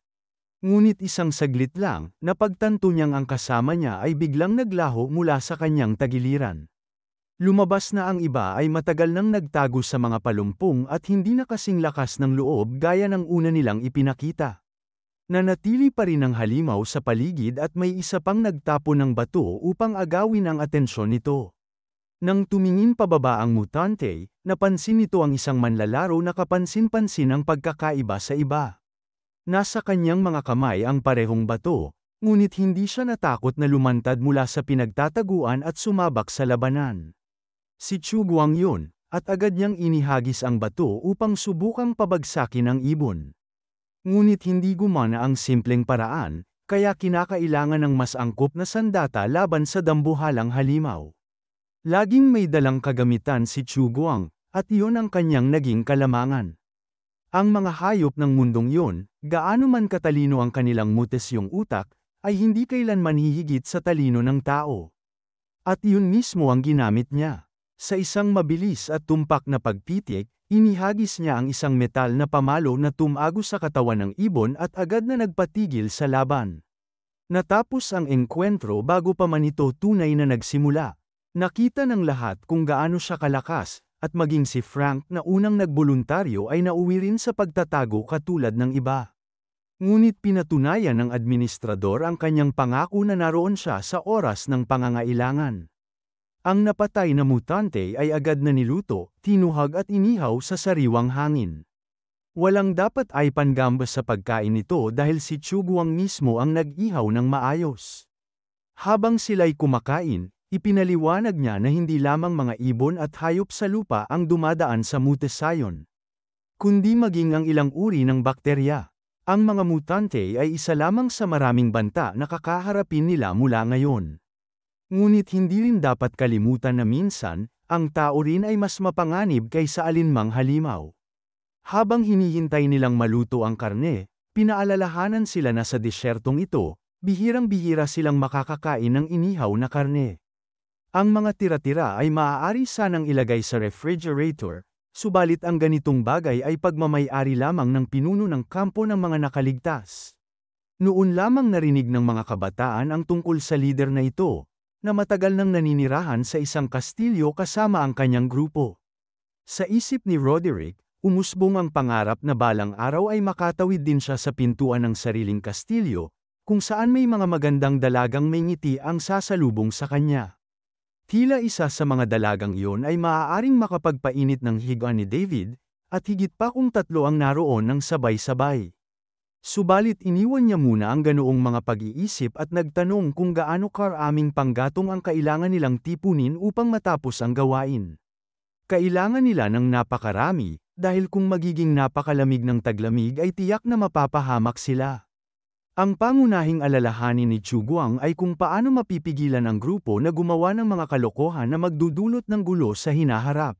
Ngunit isang saglit lang, napagtanto niyang ang kasama niya ay biglang naglaho mula sa kanyang tagiliran. Lumabas na ang iba ay matagal nang nagtago sa mga palumpong at hindi na kasing lakas ng loob gaya ng una nilang ipinakita. Nanatili pa rin ang halimaw sa paligid at may isa pang nagtapo ng bato upang agawin ang atensyon nito. Nang tumingin pababa ang mutante, napansin nito ang isang manlalaro na kapansin-pansin ang pagkakaiba sa iba. Nasa kanyang mga kamay ang parehong bato, ngunit hindi siya natakot na lumantad mula sa pinagtataguan at sumabak sa labanan. Si Chu Guang yun, at agad niyang inihagis ang bato upang subukang pabagsakin ang ibon. Ngunit hindi gumana ang simpleng paraan, kaya kinakailangan ng mas angkop na sandata laban sa dambuhalang halimaw. Laging may dalang kagamitan si Chu Guang, at iyon ang kanyang naging kalamangan. Ang mga hayop ng mundong iyon, gaano man katalino ang kanilang mutesyong utak, ay hindi kailanman hihigit sa talino ng tao. At iyon mismo ang ginamit niya. Sa isang mabilis at tumpak na pagpitik, Inihagis niya ang isang metal na pamalo na tumagos sa katawan ng ibon at agad na nagpatigil sa laban. Natapos ang engkwentro bago pa man ito tunay na nagsimula. Nakita ng lahat kung gaano siya kalakas, at maging si Frank na unang nagboluntaryo ay nauwi rin sa pagtatago katulad ng iba. Ngunit pinatunayan ng administrador ang kanyang pangako na naroon siya sa oras ng pangangailangan. Ang napatay na mutante ay agad na niluto, tinuhag at inihaw sa sariwang hangin. Walang dapat ay panggambas sa pagkain nito dahil si Chuguang mismo ang nag-ihaw ng maayos. Habang sila'y kumakain, ipinaliwanag niya na hindi lamang mga ibon at hayop sa lupa ang dumadaan sa mutasayon, kundi maging ang ilang uri ng bakterya. Ang mga mutante ay isa lamang sa maraming banta na kakaharapin nila mula ngayon. Ngunit hindi rin dapat kalimutan na minsan, ang tao rin ay mas mapanganib kaysa alinmang halimaw. Habang hinihintay nilang maluto ang karne, pinaalalahanan sila na sa disyertong ito, bihirang-bihira silang makakakain ng inihaw na karne. Ang mga tira-tira ay maaari sanang ilagay sa refrigerator, subalit ang ganitong bagay ay pagmamay-ari lamang ng pinuno ng kampo ng mga nakaligtas. Noon lamang narinig ng mga kabataan ang tungkol sa lider na ito, na matagal nang naninirahan sa isang kastilyo kasama ang kanyang grupo. Sa isip ni Roderick, umusbong ang pangarap na balang araw ay makatawid din siya sa pintuan ng sariling kastilyo, kung saan may mga magandang dalagang may ngiti ang sasalubong sa kanya. Tila isa sa mga dalagang iyon ay maaaring makapagpainit ng higa ni David, at higit pa kung tatlo ang naroon ng sabay-sabay. Subalit iniwan niya muna ang ganoong mga pag-iisip at nagtanong kung gaano karaming panggatong ang kailangan nilang tipunin upang matapos ang gawain. Kailangan nila ng napakarami, dahil kung magiging napakalamig ng taglamig ay tiyak na mapapahamak sila. Ang pangunahing alalahanin ni Chuguang ay kung paano mapipigilan ang grupo na gumawa ng mga kalokohan na magdudulot ng gulo sa hinaharap.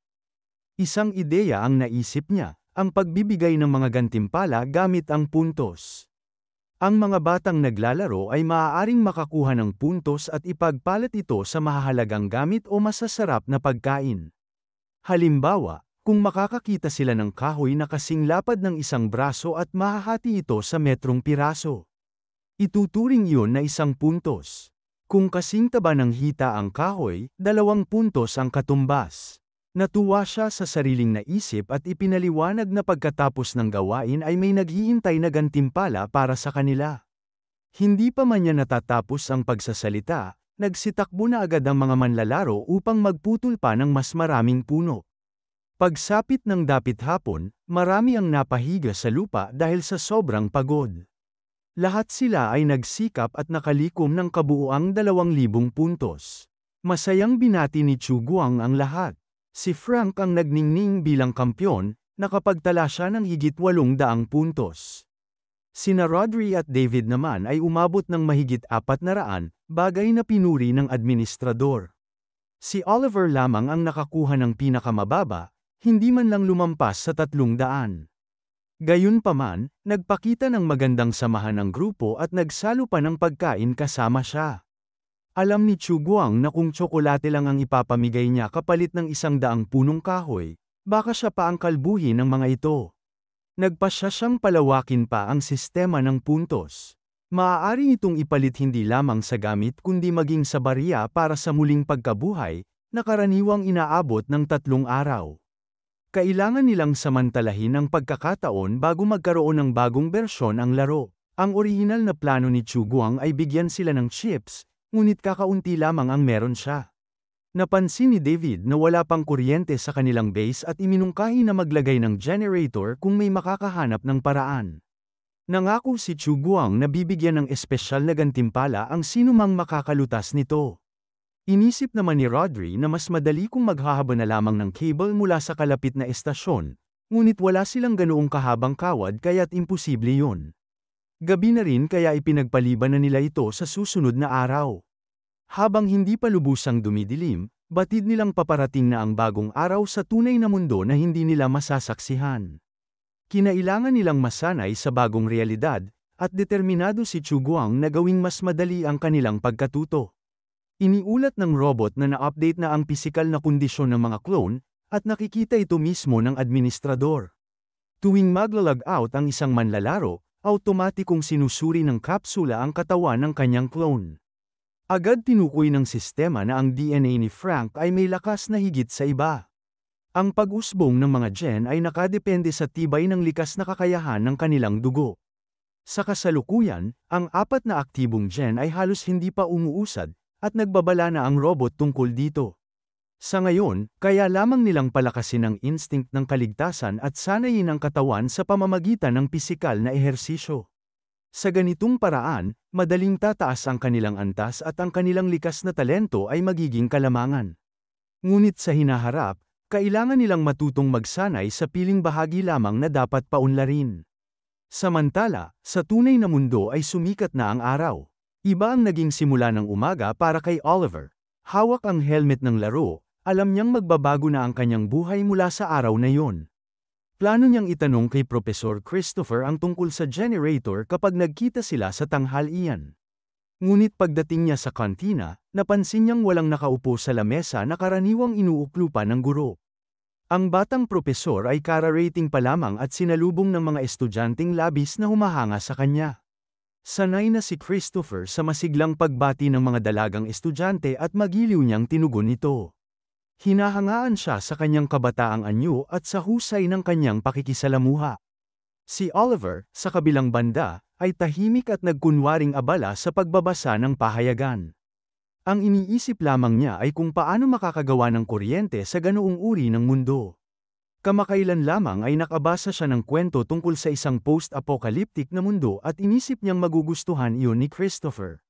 Isang ideya ang naisip niya, ang pagbibigay ng mga gantimpala gamit ang puntos. Ang mga batang naglalaro ay maaaring makakuha ng puntos at ipagpalit ito sa mahahalagang gamit o masasarap na pagkain. Halimbawa, kung makakakita sila ng kahoy na kasing lapad ng isang braso at mahahati ito sa metrong piraso, ituturing iyon na 1 puntos. Kung kasing taba ng hita ang kahoy, 2 puntos ang katumbas. Natuwa siya sa sariling naisip at ipinaliwanag na pagkatapos ng gawain ay may naghihintay na gantimpala para sa kanila. Hindi pa man niya natatapos ang pagsasalita, nagsitakbo na agad ang mga manlalaro upang magputol pa ng mas maraming puno. Pagsapit ng dapit hapon, marami ang napahiga sa lupa dahil sa sobrang pagod. Lahat sila ay nagsikap at nakalikom ng kabuuang 2,000 puntos. Masayang binati ni Chuguang ang lahat. Si Frank ang nagningning bilang kampyon, nakapagtala siya ng higit 800 puntos. Sina Rodri at David naman ay umabot ng mahigit 400, bagay na pinuri ng administrador. Si Oliver lamang ang nakakuha ng pinakamababa, hindi man lang lumampas sa 300. Gayunpaman, nagpakita ng magandang samahan ng grupo at nagsalo pa ng pagkain kasama siya. Alam ni Chuguang na kung tsokolate lang ang ipapamigay niya kapalit ng 100 punong kahoy, baka siya pa ang kalbuhin ng mga ito. Nagpasya siyang palawakin pa ang sistema ng puntos. Maaari itong ipalit hindi lamang sa gamit kundi maging sa barya para sa muling pagkabuhay, na karaniwang inaabot ng 3 araw. Kailangan nilang samantalahin ang pagkakataon bago magkaroon ng bagong bersyon ang laro. Ang orihinal na plano ni Chuguang ay bigyan sila ng chips, ngunit kakaunti lamang ang meron siya. Napansin ni David na wala pang kuryente sa kanilang base at iminungkahi na maglagay ng generator kung may makakahanap ng paraan. Nangako si Chuguang na bibigyan ng espesyal na gantimpala ang sinumang makakalutas nito. Inisip naman ni Rodri na mas madali kung maghahaba na lamang ng cable mula sa kalapit na estasyon, ngunit wala silang ganoong kahabang kawad kaya't imposible yun. Gabi na rin kaya ipinagpaliban na nila ito sa susunod na araw. Habang hindi pa lubusang dumidilim, batid nilang paparating na ang bagong araw sa tunay na mundo na hindi nila masasaksihan. Kinailangan nilang masanay sa bagong realidad, at determinado si Chuguang na gawing mas madali ang kanilang pagkatuto. Iniulat ng robot na na-update na ang pisikal na kondisyon ng mga clone, at nakikita ito mismo ng administrador. Tuwing maglalag out ang isang manlalaro, automatikong sinusuri ng kapsula ang katawan ng kanyang clone. Agad tinukoy ng sistema na ang DNA ni Frank ay may lakas na higit sa iba. Ang pag-usbong ng mga gen ay nakadepende sa tibay ng likas na kakayahan ng kanilang dugo. Sa kasalukuyan, ang 4 na aktibong gen ay halos hindi pa umuusad, at nagbabala na ang robot tungkol dito. Sa ngayon, kaya lamang nilang palakasin ang instinct ng kaligtasan at sanayin ang katawan sa pamamagitan ng pisikal na ehersisyo. Sa ganitong paraan, madaling tataas ang kanilang antas at ang kanilang likas na talento ay magiging kalamangan. Ngunit sa hinaharap, kailangan nilang matutong magsanay sa piling bahagi lamang na dapat paunlarin. Samantala, sa tunay na mundo ay sumikat na ang araw. Iba ang naging simula ng umaga para kay Oliver. Hawak ang helmet ng laro, alam niyang magbabago na ang kanyang buhay mula sa araw na yon. Plano niyang itanong kay Professor Christopher ang tungkol sa generator kapag nagkita sila sa tanghalian. Ngunit pagdating niya sa kantina, napansin niyang walang nakaupo sa lamesa na karaniwang inuuklupan ng guro. Ang batang propesor ay kararating pa lamang at sinalubong ng mga estudyanteng labis na humahanga sa kanya. Sanay na si Christopher sa masiglang pagbati ng mga dalagang estudyante at magiliw niyang tinugon ito. Hinahangaan siya sa kanyang kabataang anyo at sa husay ng kanyang pakikisalamuha. Si Oliver, sa kabilang banda, ay tahimik at nagkunwaring abala sa pagbabasa ng pahayagan. Ang iniisip lamang niya ay kung paano makakagawa ng kuryente sa ganoong uri ng mundo. Kamakailan lamang ay nakabasa siya ng kwento tungkol sa isang post-apocalyptic na mundo at inisip niyang magugustuhan iyon ni Christopher.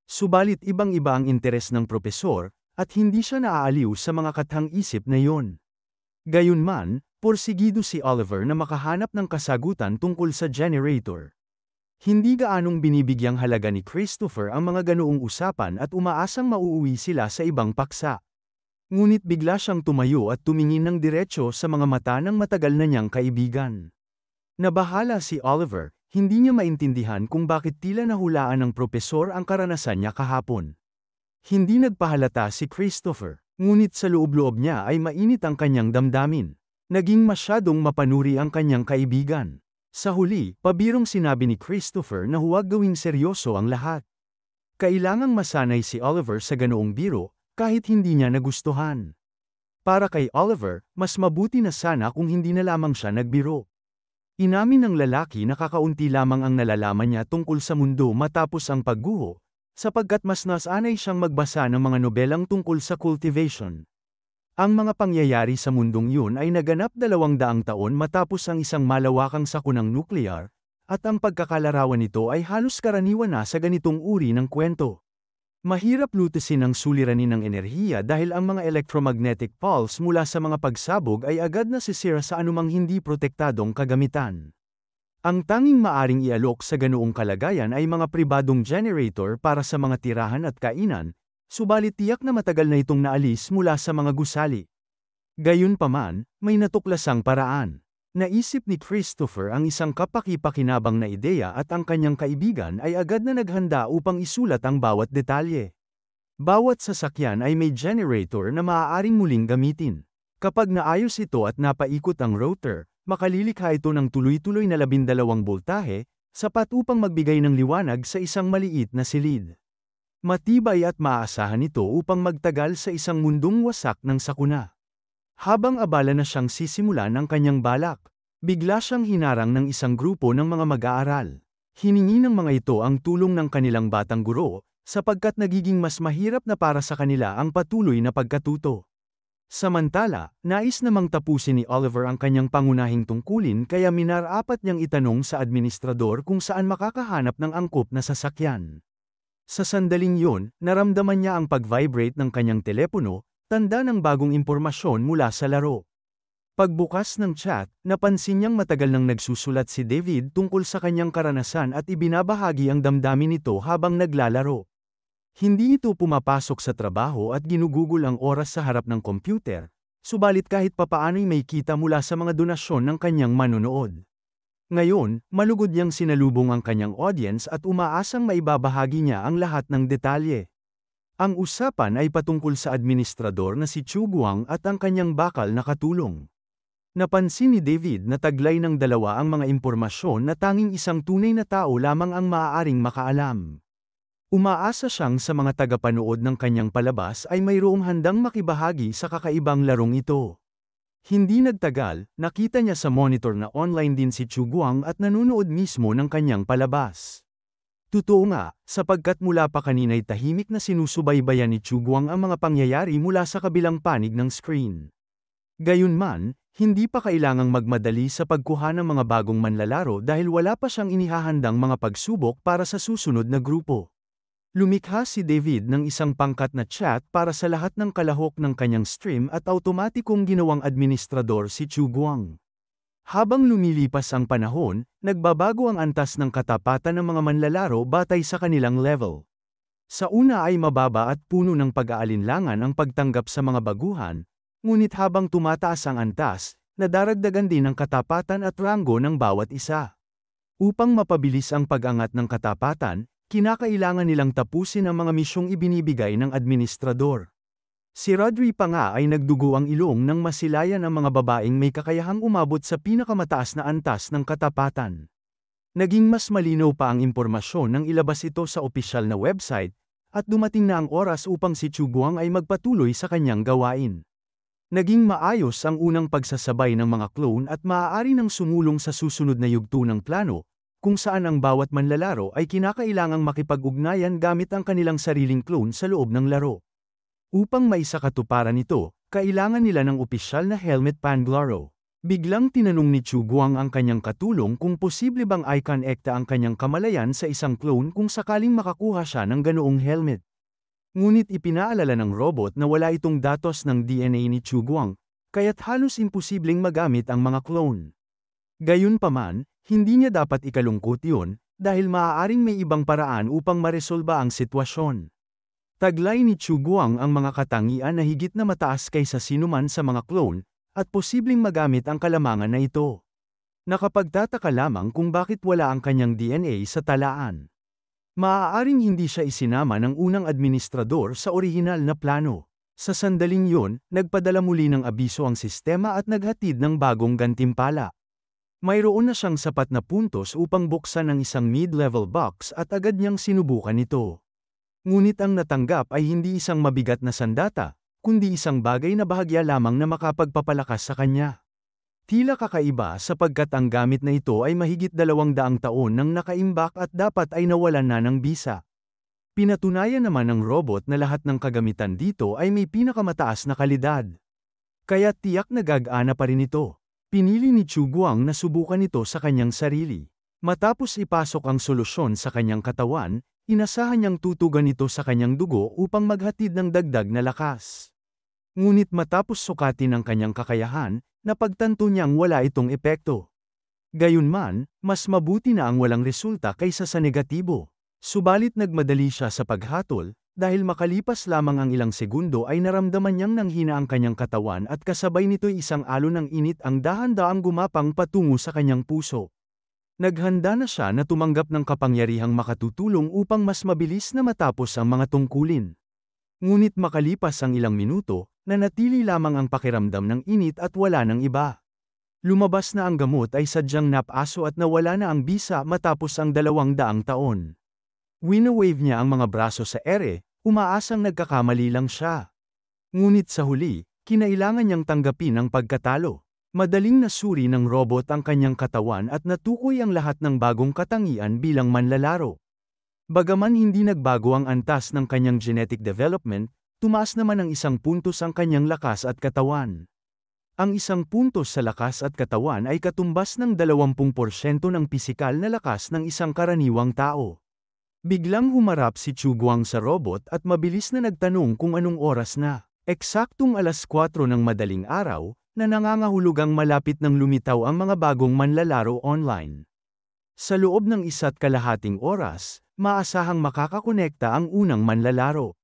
Subalit ibang-iba ang interes ng propesor, at hindi siya naaaliw sa mga kathang-isip na iyon. Gayunman, porsigido si Oliver na makahanap ng kasagutan tungkol sa generator. Hindi gaanong binibigyang halaga ni Christopher ang mga ganoong usapan at umaasang mauuwi sila sa ibang paksa. Ngunit bigla siyang tumayo at tumingin ng diretsyo sa mga mata ng matagal na niyang kaibigan. Nabahala si Oliver, hindi niya maintindihan kung bakit tila nahulaan ng propesor ang karanasan niya kahapon. Hindi nagpahalata si Christopher, ngunit sa loob-loob niya ay mainit ang kanyang damdamin. Naging masyadong mapanuri ang kanyang kaibigan. Sa huli, pabirong sinabi ni Christopher na huwag gawing seryoso ang lahat. Kailangang masanay si Oliver sa ganoong biro, kahit hindi niya nagustuhan. Para kay Oliver, mas mabuti na sana kung hindi na lamang siya nagbiro. Inamin ng lalaki na kakaunti lamang ang nalalaman niya tungkol sa mundo matapos ang pagguho, sapagkat mas nasanay siyang magbasa ng mga nobelang tungkol sa cultivation. Ang mga pangyayari sa mundong yun ay naganap 200 taon matapos ang isang malawakang sakunang nuklear, at ang pagkakalarawan nito ay halos karaniwan na sa ganitong uri ng kwento. Mahirap lutasin ang suliranin ng enerhiya dahil ang mga electromagnetic pulse mula sa mga pagsabog ay agad nasisira sa anumang hindi protektadong kagamitan. Ang tanging maaring ialok sa ganoong kalagayan ay mga pribadong generator para sa mga tirahan at kainan, subalit tiyak na matagal na itong naalis mula sa mga gusali. Gayunpaman, may natuklasang paraan. Naisip ni Christopher ang isang kapaki-pakinabang na ideya at ang kanyang kaibigan ay agad na naghanda upang isulat ang bawat detalye. Bawat sasakyan ay may generator na maaaring muling gamitin. Kapag naayos ito at napaikot ang rotor, makalilikha ito ng tuloy-tuloy na 12 boltahe, sapat upang magbigay ng liwanag sa isang maliit na silid. Matibay at maaasahan ito upang magtagal sa isang mundong wasak ng sakuna. Habang abala na siyang sisimulan ang kanyang balak, bigla siyang hinarang ng isang grupo ng mga mag-aaral. Hiningi ng mga ito ang tulong ng kanilang batang guro, sapagkat nagiging mas mahirap na para sa kanila ang patuloy na pagkatuto. Samantala, nais namang tapusin ni Oliver ang kanyang pangunahing tungkulin kaya minarapat niyang itanong sa administrador kung saan makakahanap ng angkop na sasakyan. Sa sandaling yun, naramdaman niya ang pag-vibrate ng kanyang telepono, tanda ng bagong impormasyon mula sa laro. Pagbukas ng chat, napansin niyang matagal nang nagsusulat si David tungkol sa kanyang karanasan at ibinabahagi ang damdamin nito habang naglalaro. Hindi ito pumapasok sa trabaho at ginugugol ang oras sa harap ng computer, subalit kahit papaano'y may kita mula sa mga donasyon ng kanyang manonood. Ngayon, malugod niyang sinalubong ang kanyang audience at umaasang maibabahagi niya ang lahat ng detalye. Ang usapan ay patungkol sa administrador na si Chu Guang at ang kanyang bakal na katulong. Napansin ni David na taglay ng dalawa ang mga impormasyon na tanging isang tunay na tao lamang ang maaaring makaalam. Umaasa siyang sa mga tagapanood ng kanyang palabas ay mayroong handang makibahagi sa kakaibang larong ito. Hindi nagtagal, nakita niya sa monitor na online din si Chu Guang at nanonood mismo ng kanyang palabas. Totoo nga, sapagkat mula pa kanina'y tahimik na sinusubaybayan ni Chu Guang ang mga pangyayari mula sa kabilang panig ng screen. Gayunman, hindi pa kailangang magmadali sa pagkuha ng mga bagong manlalaro dahil wala pa siyang inihahandang mga pagsubok para sa susunod na grupo. Lumikha si David ng isang pangkat na chat para sa lahat ng kalahok ng kanyang stream at automatikong ginawang administrador si Chu Guang. Habang lumilipas ang panahon, nagbabago ang antas ng katapatan ng mga manlalaro batay sa kanilang level. Sa una ay mababa at puno ng pag-aalinlangan ang pagtanggap sa mga baguhan, ngunit habang tumataas ang antas, nadaragdagan din ang katapatan at ranggo ng bawat isa. Upang mapabilis ang pag-angat ng katapatan, kinakailangan nilang tapusin ang mga misyong ibinibigay ng administrador. Si Rodri pa nga ay nagdugo ang ilong nang masilayan ang mga babaeng may kakayahang umabot sa pinakamataas na antas ng katapatan. Naging mas malinaw pa ang impormasyon nang ilabas ito sa opisyal na website, at dumating na ang oras upang si Chu Guang ay magpatuloy sa kanyang gawain. Naging maayos ang unang pagsasabay ng mga clone at maaari nang sumulong sa susunod na yugto ng plano, kung saan ang bawat manlalaro ay kinakailangang makipag-ugnayan gamit ang kanilang sariling clone sa loob ng laro. Upang maisakatuparan ito, kailangan nila ng opisyal na helmet panglaro. Biglang tinanong ni Chu Guang ang kanyang katulong kung posible bang i-connecta ang kanyang kamalayan sa isang clone kung sakaling makakuha siya ng ganoong helmet. Ngunit ipinaalala ng robot na wala itong datos ng DNA ni Chu Guang, kaya't halos imposibleng magamit ang mga clone. Gayunpaman, hindi niya dapat ikalungkot yun, dahil maaaring may ibang paraan upang maresolba ang sitwasyon. Taglay ni Chu Guang ang mga katangian na higit na mataas kaysa sinuman sa mga clone, at posibleng magamit ang kalamangan na ito. Nakapagtataka lamang kung bakit wala ang kanyang DNA sa talaan. Maaaring hindi siya isinama ng unang administrador sa orihinal na plano. Sa sandaling yun, nagpadala muli ng abiso ang sistema at naghatid ng bagong gantimpala. Mayroon na siyang sapat na puntos upang buksan ang isang mid-level box at agad niyang sinubukan ito. Ngunit ang natanggap ay hindi isang mabigat na sandata, kundi isang bagay na bahagya lamang na makapagpapalakas sa kanya. Tila kakaiba sapagkat ang gamit na ito ay mahigit 200 taon nang nakaimbak at dapat ay nawalan na ng bisa. Pinatunayan naman ng robot na lahat ng kagamitan dito ay may pinakamataas na kalidad. Kaya tiyak na gagana pa rin ito. Pinili ni Chu Guang na subukan ito sa kanyang sarili. Matapos ipasok ang solusyon sa kanyang katawan, inasahan niyang tutugan ito sa kanyang dugo upang maghatid ng dagdag na lakas. Ngunit matapos sukatin ang kanyang kakayahan, napagtanto niyang wala itong epekto. Gayunman, mas mabuti na ang walang resulta kaysa sa negatibo. Subalit nagmadali siya sa paghatol, dahil makalipas lamang ang ilang segundo ay naramdaman niyang nanghina ang kanyang katawan at kasabay nito'y isang alon ng init ang dahan-daang gumapang patungo sa kanyang puso. Naghanda na siya na tumanggap ng kapangyarihang makatutulong upang mas mabilis na matapos ang mga tungkulin. Ngunit makalipas ang ilang minuto, nanatili lamang ang pakiramdam ng init at wala ng iba. Lumabas na ang gamot ay sadyang napaso at nawala na ang bisa matapos ang 200 taon. Winawave niya ang mga braso sa ere, umaasang nagkakamali lang siya. Ngunit sa huli, kinailangan niyang tanggapin ang pagkatalo. Madaling nasuri ng robot ang kanyang katawan at natukoy ang lahat ng bagong katangian bilang manlalaro. Bagaman hindi nagbago ang antas ng kanyang genetic development, tumaas naman ng 1 puntos ang kanyang lakas at katawan. Ang 1 puntos sa lakas at katawan ay katumbas ng 20% ng pisikal na lakas ng isang karaniwang tao. Biglang humarap si Chu Guang sa robot at mabilis na nagtanong kung anong oras na. Eksaktong 4:00 ng madaling araw, na nangangahulugang malapit ng lumitaw ang mga bagong manlalaro online. Sa loob ng 1.5 oras, maasahang makakakonekta ang unang manlalaro.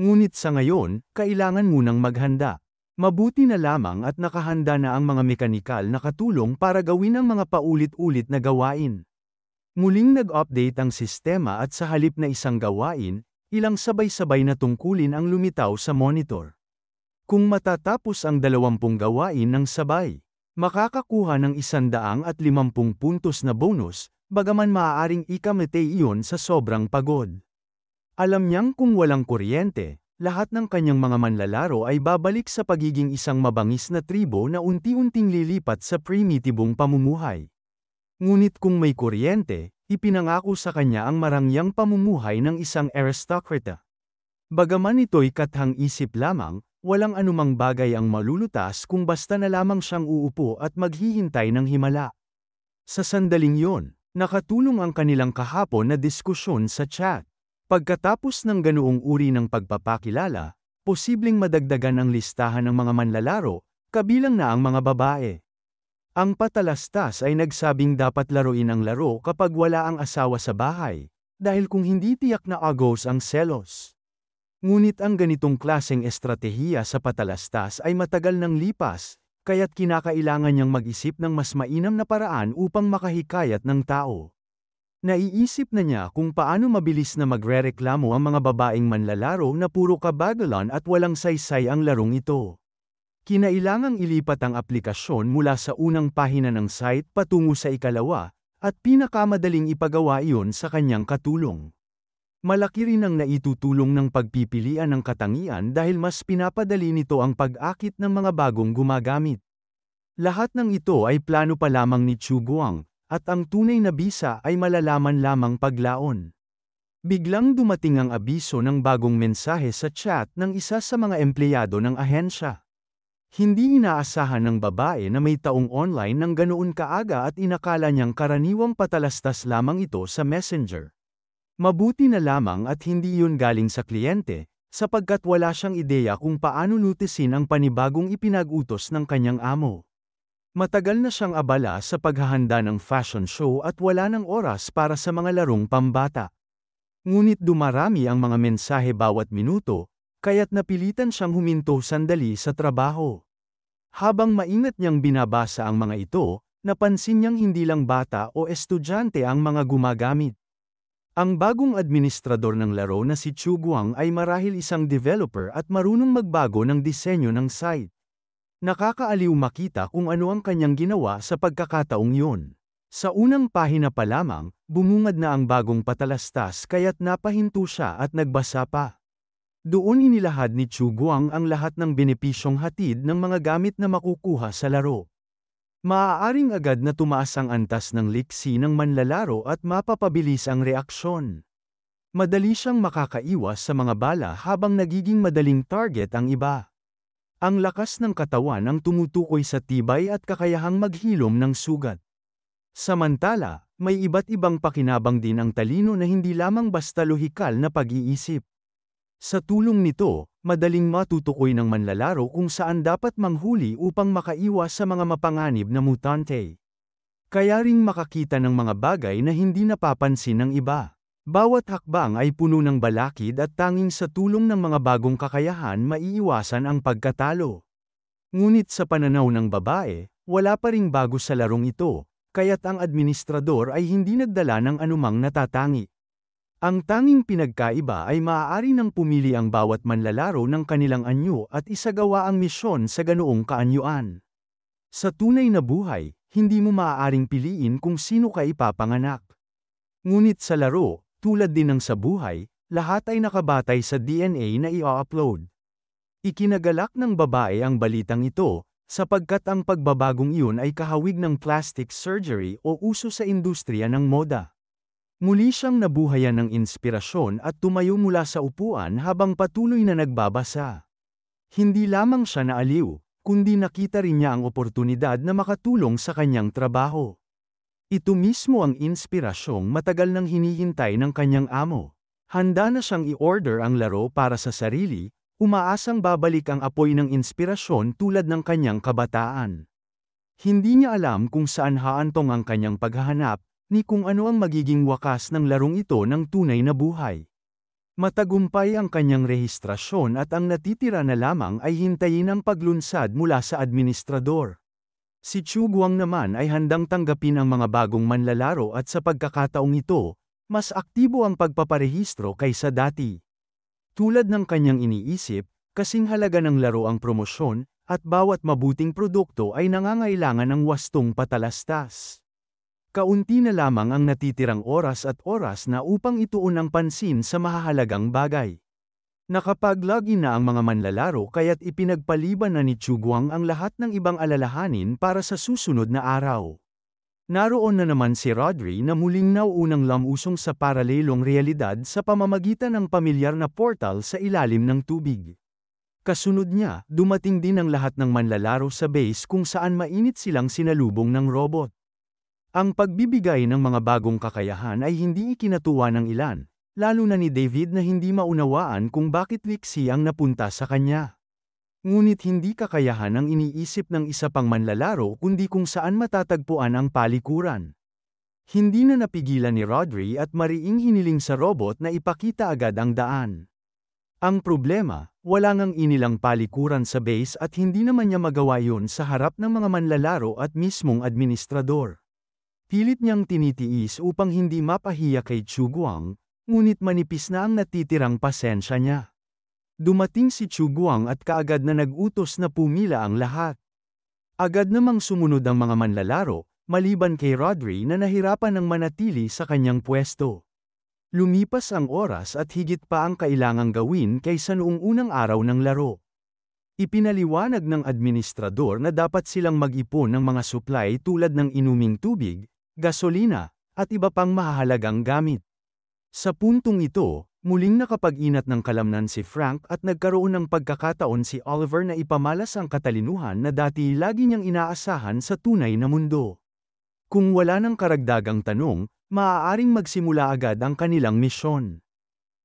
Ngunit sa ngayon, kailangan munang maghanda. Mabuti na lamang at nakahanda na ang mga mekanikal na katulong para gawin ang mga paulit-ulit na gawain. Muling nag-update ang sistema at sa halip na isang gawain, Ilang sabay-sabay na tungkulin ang lumitaw sa monitor. Kung matatapos ang 20 gawain ng sabay, makakakuha ng 150 puntos na bonus, bagaman maaaring ikamete iyon sa sobrang pagod. Alam niyang kung walang kuryente, lahat ng kanyang mga manlalaro ay babalik sa pagiging isang mabangis na tribo na unti-unting lilipat sa primitibong pamumuhay. Ngunit kung may kuryente, ipinangako sa kanya ang marangyang pamumuhay ng isang aristokrata. Bagaman ito'y kathang-isip lamang, walang anumang bagay ang malulutas kung basta na lamang siyang uupo at maghihintay ng himala. Sa sandaling yon, nakatulong ang kanilang kahapon na diskusyon sa chat. Pagkatapos ng ganoong uri ng pagpapakilala, posibleng madagdagan ang listahan ng mga manlalaro, kabilang na ang mga babae. Ang patalastas ay nagsabing dapat laruin ang laro kapag wala ang asawa sa bahay, dahil kung hindi tiyak na agos ang selos. Ngunit ang ganitong klaseng estratehiya sa patalastas ay matagal nang lipas, kaya't kinakailangan niyang mag-isip ng mas mainam na paraan upang makahikayat ng tao. Naiisip na niya kung paano mabilis na magrereklamo ang mga babaeng manlalaro na puro kabagalan at walang saysay ang larong ito. Kinailangang ilipat ang aplikasyon mula sa unang pahina ng site patungo sa ikalawa, at pinakamadaling ipagawa iyon sa kanyang katulong. Malaki rin ang naitutulong ng pagpipilian ng katangian dahil mas pinapadali nito ang pag-akit ng mga bagong gumagamit. Lahat ng ito ay plano pa lamang ni Chu Guang, at ang tunay na bisa ay malalaman lamang paglaon. Biglang dumating ang abiso ng bagong mensahe sa chat ng isa sa mga empleyado ng ahensya. Hindi inaasahan ng babae na may taong online ng ganoon kaaga at inakala niyang karaniwang patalastas lamang ito sa Messenger. Mabuti na lamang at hindi yun galing sa kliyente, sapagkat wala siyang ideya kung paano lutisin ang panibagong ipinag-utos ng kanyang amo. Matagal na siyang abala sa paghahanda ng fashion show at wala ng oras para sa mga larong pambata. Ngunit dumarami ang mga mensahe bawat minuto, kaya't napilitan siyang huminto sandali sa trabaho. Habang maingat niyang binabasa ang mga ito, napansin niyang hindi lang bata o estudyante ang mga gumagamit. Ang bagong administrador ng laro na si Chu Guang ay marahil isang developer at marunong magbago ng disenyo ng site. Nakakaaliw makita kung ano ang kanyang ginawa sa pagkakataong yun. Sa unang pahina pa lamang, bumungad na ang bagong patalastas kaya't napahinto siya at nagbasa pa. Doon inilahad ni Chu Guang ang lahat ng benepisyong hatid ng mga gamit na makukuha sa laro. Maaaring agad na tumaas ang antas ng liksi ng manlalaro at mapapabilis ang reaksyon. Madali siyang makakaiwas sa mga bala habang nagiging madaling target ang iba. Ang lakas ng katawan ang tumutukoy sa tibay at kakayahang maghilom ng sugat. Samantala, may iba't ibang pakinabang din ang talino na hindi lamang basta lohikal na pag-iisip. Sa tulong nito, madaling matutukoy ng manlalaro kung saan dapat manghuli upang makaiwas sa mga mapanganib na mutante. Kaya ring makakita ng mga bagay na hindi napapansin ng iba. Bawat hakbang ay puno ng balakid at tanging sa tulong ng mga bagong kakayahan maiiwasan ang pagkatalo. Ngunit sa pananaw ng babae, wala pa ring bago sa larong ito, kaya't ang administrador ay hindi nagdala ng anumang natatangi. Ang tanging pinagkaiba ay maaari nang pumili ang bawat manlalaro ng kanilang anyo at isagawa ang misyon sa ganoong kaanyuan. Sa tunay na buhay, hindi mo maaaring piliin kung sino ka ipapanganak. Ngunit sa laro, tulad din ng sa buhay, lahat ay nakabatay sa DNA na i-upload. Ikinagalak ng babae ang balitang ito, sapagkat ang pagbabagong iyon ay kahawig ng plastic surgery o uso sa industriya ng moda. Muli siyang nabuhayan ng inspirasyon at tumayo mula sa upuan habang patuloy na nagbabasa. Hindi lamang siya naaliw, kundi nakita rin niya ang oportunidad na makatulong sa kanyang trabaho. Ito mismo ang inspirasyong matagal nang hinihintay ng kanyang amo. Handa na siyang i-order ang laro para sa sarili, umaasang babalik ang apoy ng inspirasyon tulad ng kanyang kabataan. Hindi niya alam kung saan haantong ang kanyang paghahanap, ni kung ano ang magiging wakas ng larong ito ng tunay na buhay. Matagumpay ang kanyang rehistrasyon at ang natitira na lamang ay hintayin ang paglunsad mula sa administrador. Si Chu Guang naman ay handang tanggapin ang mga bagong manlalaro at sa pagkakataong ito, mas aktibo ang pagpaparehistro kaysa dati. Tulad ng kanyang iniisip, kasing halaga ng laro ang promosyon, at bawat mabuting produkto ay nangangailangan ng wastong patalastas. Kaunti na lamang ang natitirang oras at oras na upang ituon ang pansin sa mahahalagang bagay. Nakapag-login na ang mga manlalaro kaya't ipinagpaliban na ni Chuguang ang lahat ng ibang alalahanin para sa susunod na araw. Naroon na naman si Rodri na muling nauunang lamusong sa paralelong realidad sa pamamagitan ng pamilyar na portal sa ilalim ng tubig. Kasunod niya, dumating din ang lahat ng manlalaro sa base kung saan mainit silang sinalubong ng robot. Ang pagbibigay ng mga bagong kakayahan ay hindi ikinatuwa ng ilan, lalo na ni David na hindi maunawaan kung bakit liksi ang napunta sa kanya. Ngunit hindi kakayahan ang iniisip ng isa pang manlalaro kundi kung saan matatagpuan ang palikuran. Hindi na napigilan ni Rodri at mariing hiniling sa robot na ipakita agad ang daan. Ang problema, wala ngang inilang palikuran sa base at hindi naman niya magawa yun sa harap ng mga manlalaro at mismong administrador. Pilit niyang tinitiis upang hindi mapahiya kay Chuguang, ngunit manipis na ang natitirang pasensya niya. Dumating si Chuguang at kaagad na nag-utos na pumila ang lahat. Agad namang sumunod ang mga manlalaro, maliban kay Rodri na nahirapan ng manatili sa kanyang pwesto. Lumipas ang oras at higit pa ang kailangang gawin kaysa noong unang araw ng laro. Ipinaliwanag ng administrador na dapat silang mag-ipon ng mga supply tulad ng inuming tubig, gasolina, at iba pang mahahalagang gamit. Sa puntong ito, muling nakapag-inat ng kalamnan si Frank at nagkaroon ng pagkakataon si Oliver na ipamalas ang katalinuhan na dati lagi niyang inaasahan sa tunay na mundo. Kung wala ng karagdagang tanong, maaaring magsimula agad ang kanilang misyon.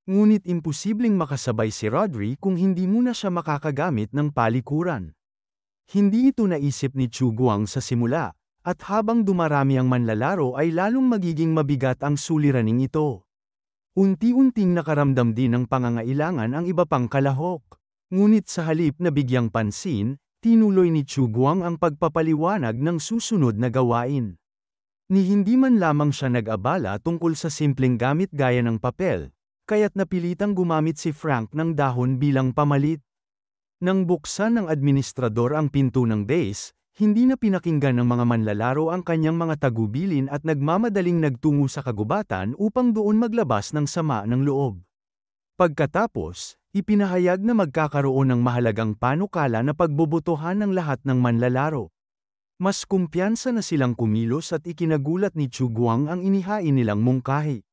Ngunit imposibleng makasabay si Rodri kung hindi muna siya makakagamit ng palikuran. Hindi ito naisip ni Chuguang sa simula, at habang dumarami ang manlalaro ay lalong magiging mabigat ang suliraning ito. Unti-unting nakaramdam din ng pangangailangan ang iba pang kalahok. Ngunit sa halip na bigyang pansin, tinuloy ni Chuguang ang pagpapaliwanag ng susunod na gawain. Ni hindi man lamang siya nag-abala tungkol sa simpleng gamit gaya ng papel, kaya't napilitang gumamit si Frank ng dahon bilang pamalit. Nang buksan ng administrador ang pinto ng base, hindi na pinakinggan ng mga manlalaro ang kanyang mga tagubilin at nagmamadaling nagtungo sa kagubatan upang doon maglabas ng sama ng loob. Pagkatapos, ipinahayag na magkakaroon ng mahalagang panukala na pagbobotohan ng lahat ng manlalaro. Mas kumpiyansa na silang kumilos at ikinagulat ni Chuguang ang inihain nilang mungkahi.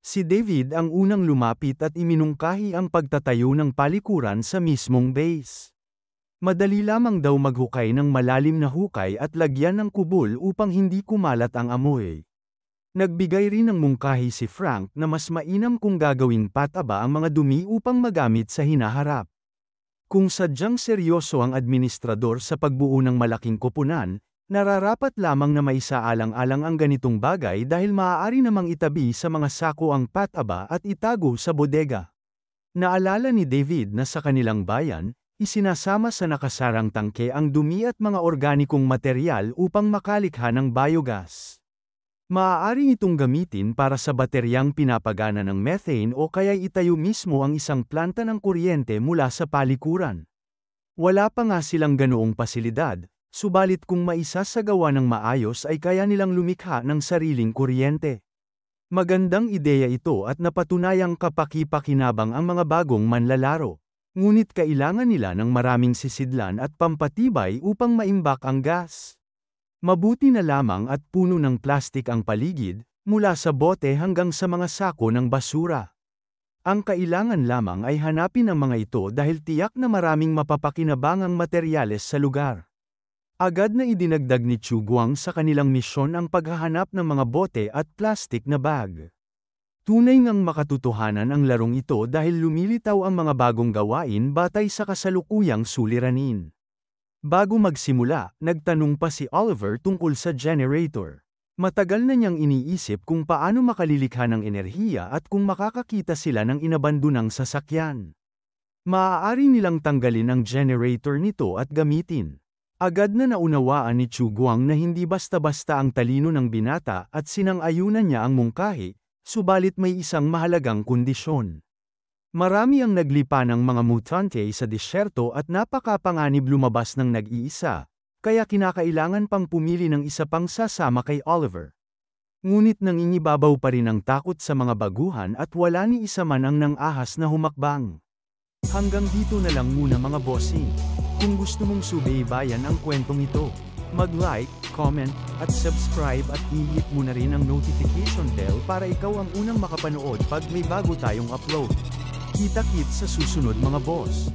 Si David ang unang lumapit at iminungkahi ang pagtatayo ng palikuran sa mismong base. Madali lamang daw maghukay ng malalim na hukay at lagyan ng kubol upang hindi kumalat ang amoy. Nagbigay rin ng mungkahi si Frank na mas mainam kung gagawing pataba ang mga dumi upang magamit sa hinaharap. Kung sadyang seryoso ang administrador sa pagbuo ng malaking koponan, nararapat lamang na maisaalang-alang ang ganitong bagay dahil maaari namang itabi sa mga sako ang pataba at itago sa bodega. Naalala ni David na sa kanilang bayan, isinasama sa nakasarang tangke ang dumi at mga organikong materyal upang makalikha ng biogas. Maaari itong gamitin para sa bateryang pinapagana ng methane o kaya itayo mismo ang isang planta ng kuryente mula sa palikuran. Wala pa nga silang ganoong pasilidad, subalit kung maisasagawa ng maayos ay kaya nilang lumikha ng sariling kuryente. Magandang ideya ito at napatunayang kapaki-pakinabang ang mga bagong manlalaro. Ngunit kailangan nila ng maraming sisidlan at pampatibay upang maimbak ang gas. Mabuti na lamang at puno ng plastik ang paligid, mula sa bote hanggang sa mga sako ng basura. Ang kailangan lamang ay hanapin ang mga ito dahil tiyak na maraming mapapakinabangang materyales sa lugar. Agad na idinagdag ni Chuguang sa kanilang misyon ang paghahanap ng mga bote at plastik na bag. Tunay ngang makatotohanan ang larong ito dahil lumilitaw ang mga bagong gawain batay sa kasalukuyang suliranin. Bago magsimula, nagtanong pa si Oliver tungkol sa generator. Matagal na niyang iniisip kung paano makalilikha ng enerhiya at kung makakakita sila ng inabandonang sasakyan. Maaari nilang tanggalin ang generator nito at gamitin. Agad na naunawaan ni Chuguang na hindi basta-basta ang talino ng binata at sinang-ayunan niya ang mungkahi, subalit may isang mahalagang kondisyon. Marami ang naglipa ng mga mutante sa disyerto at napakapanganib lumabas ng nag-iisa, kaya kinakailangan pang pumili ng isa pang sasama kay Oliver. Ngunit nangingibabaw pa rin ang takot sa mga baguhan at wala ni isa man ang nang-ahas na humakbang. Hanggang dito na lang muna mga bossing. Kung gusto mong subaybayan ang kwentong ito, mag-like, comment, at subscribe at i-hit mo na rin ang notification bell para ikaw ang unang makapanood pag may bago tayong upload. Kita-kits sa susunod mga boss.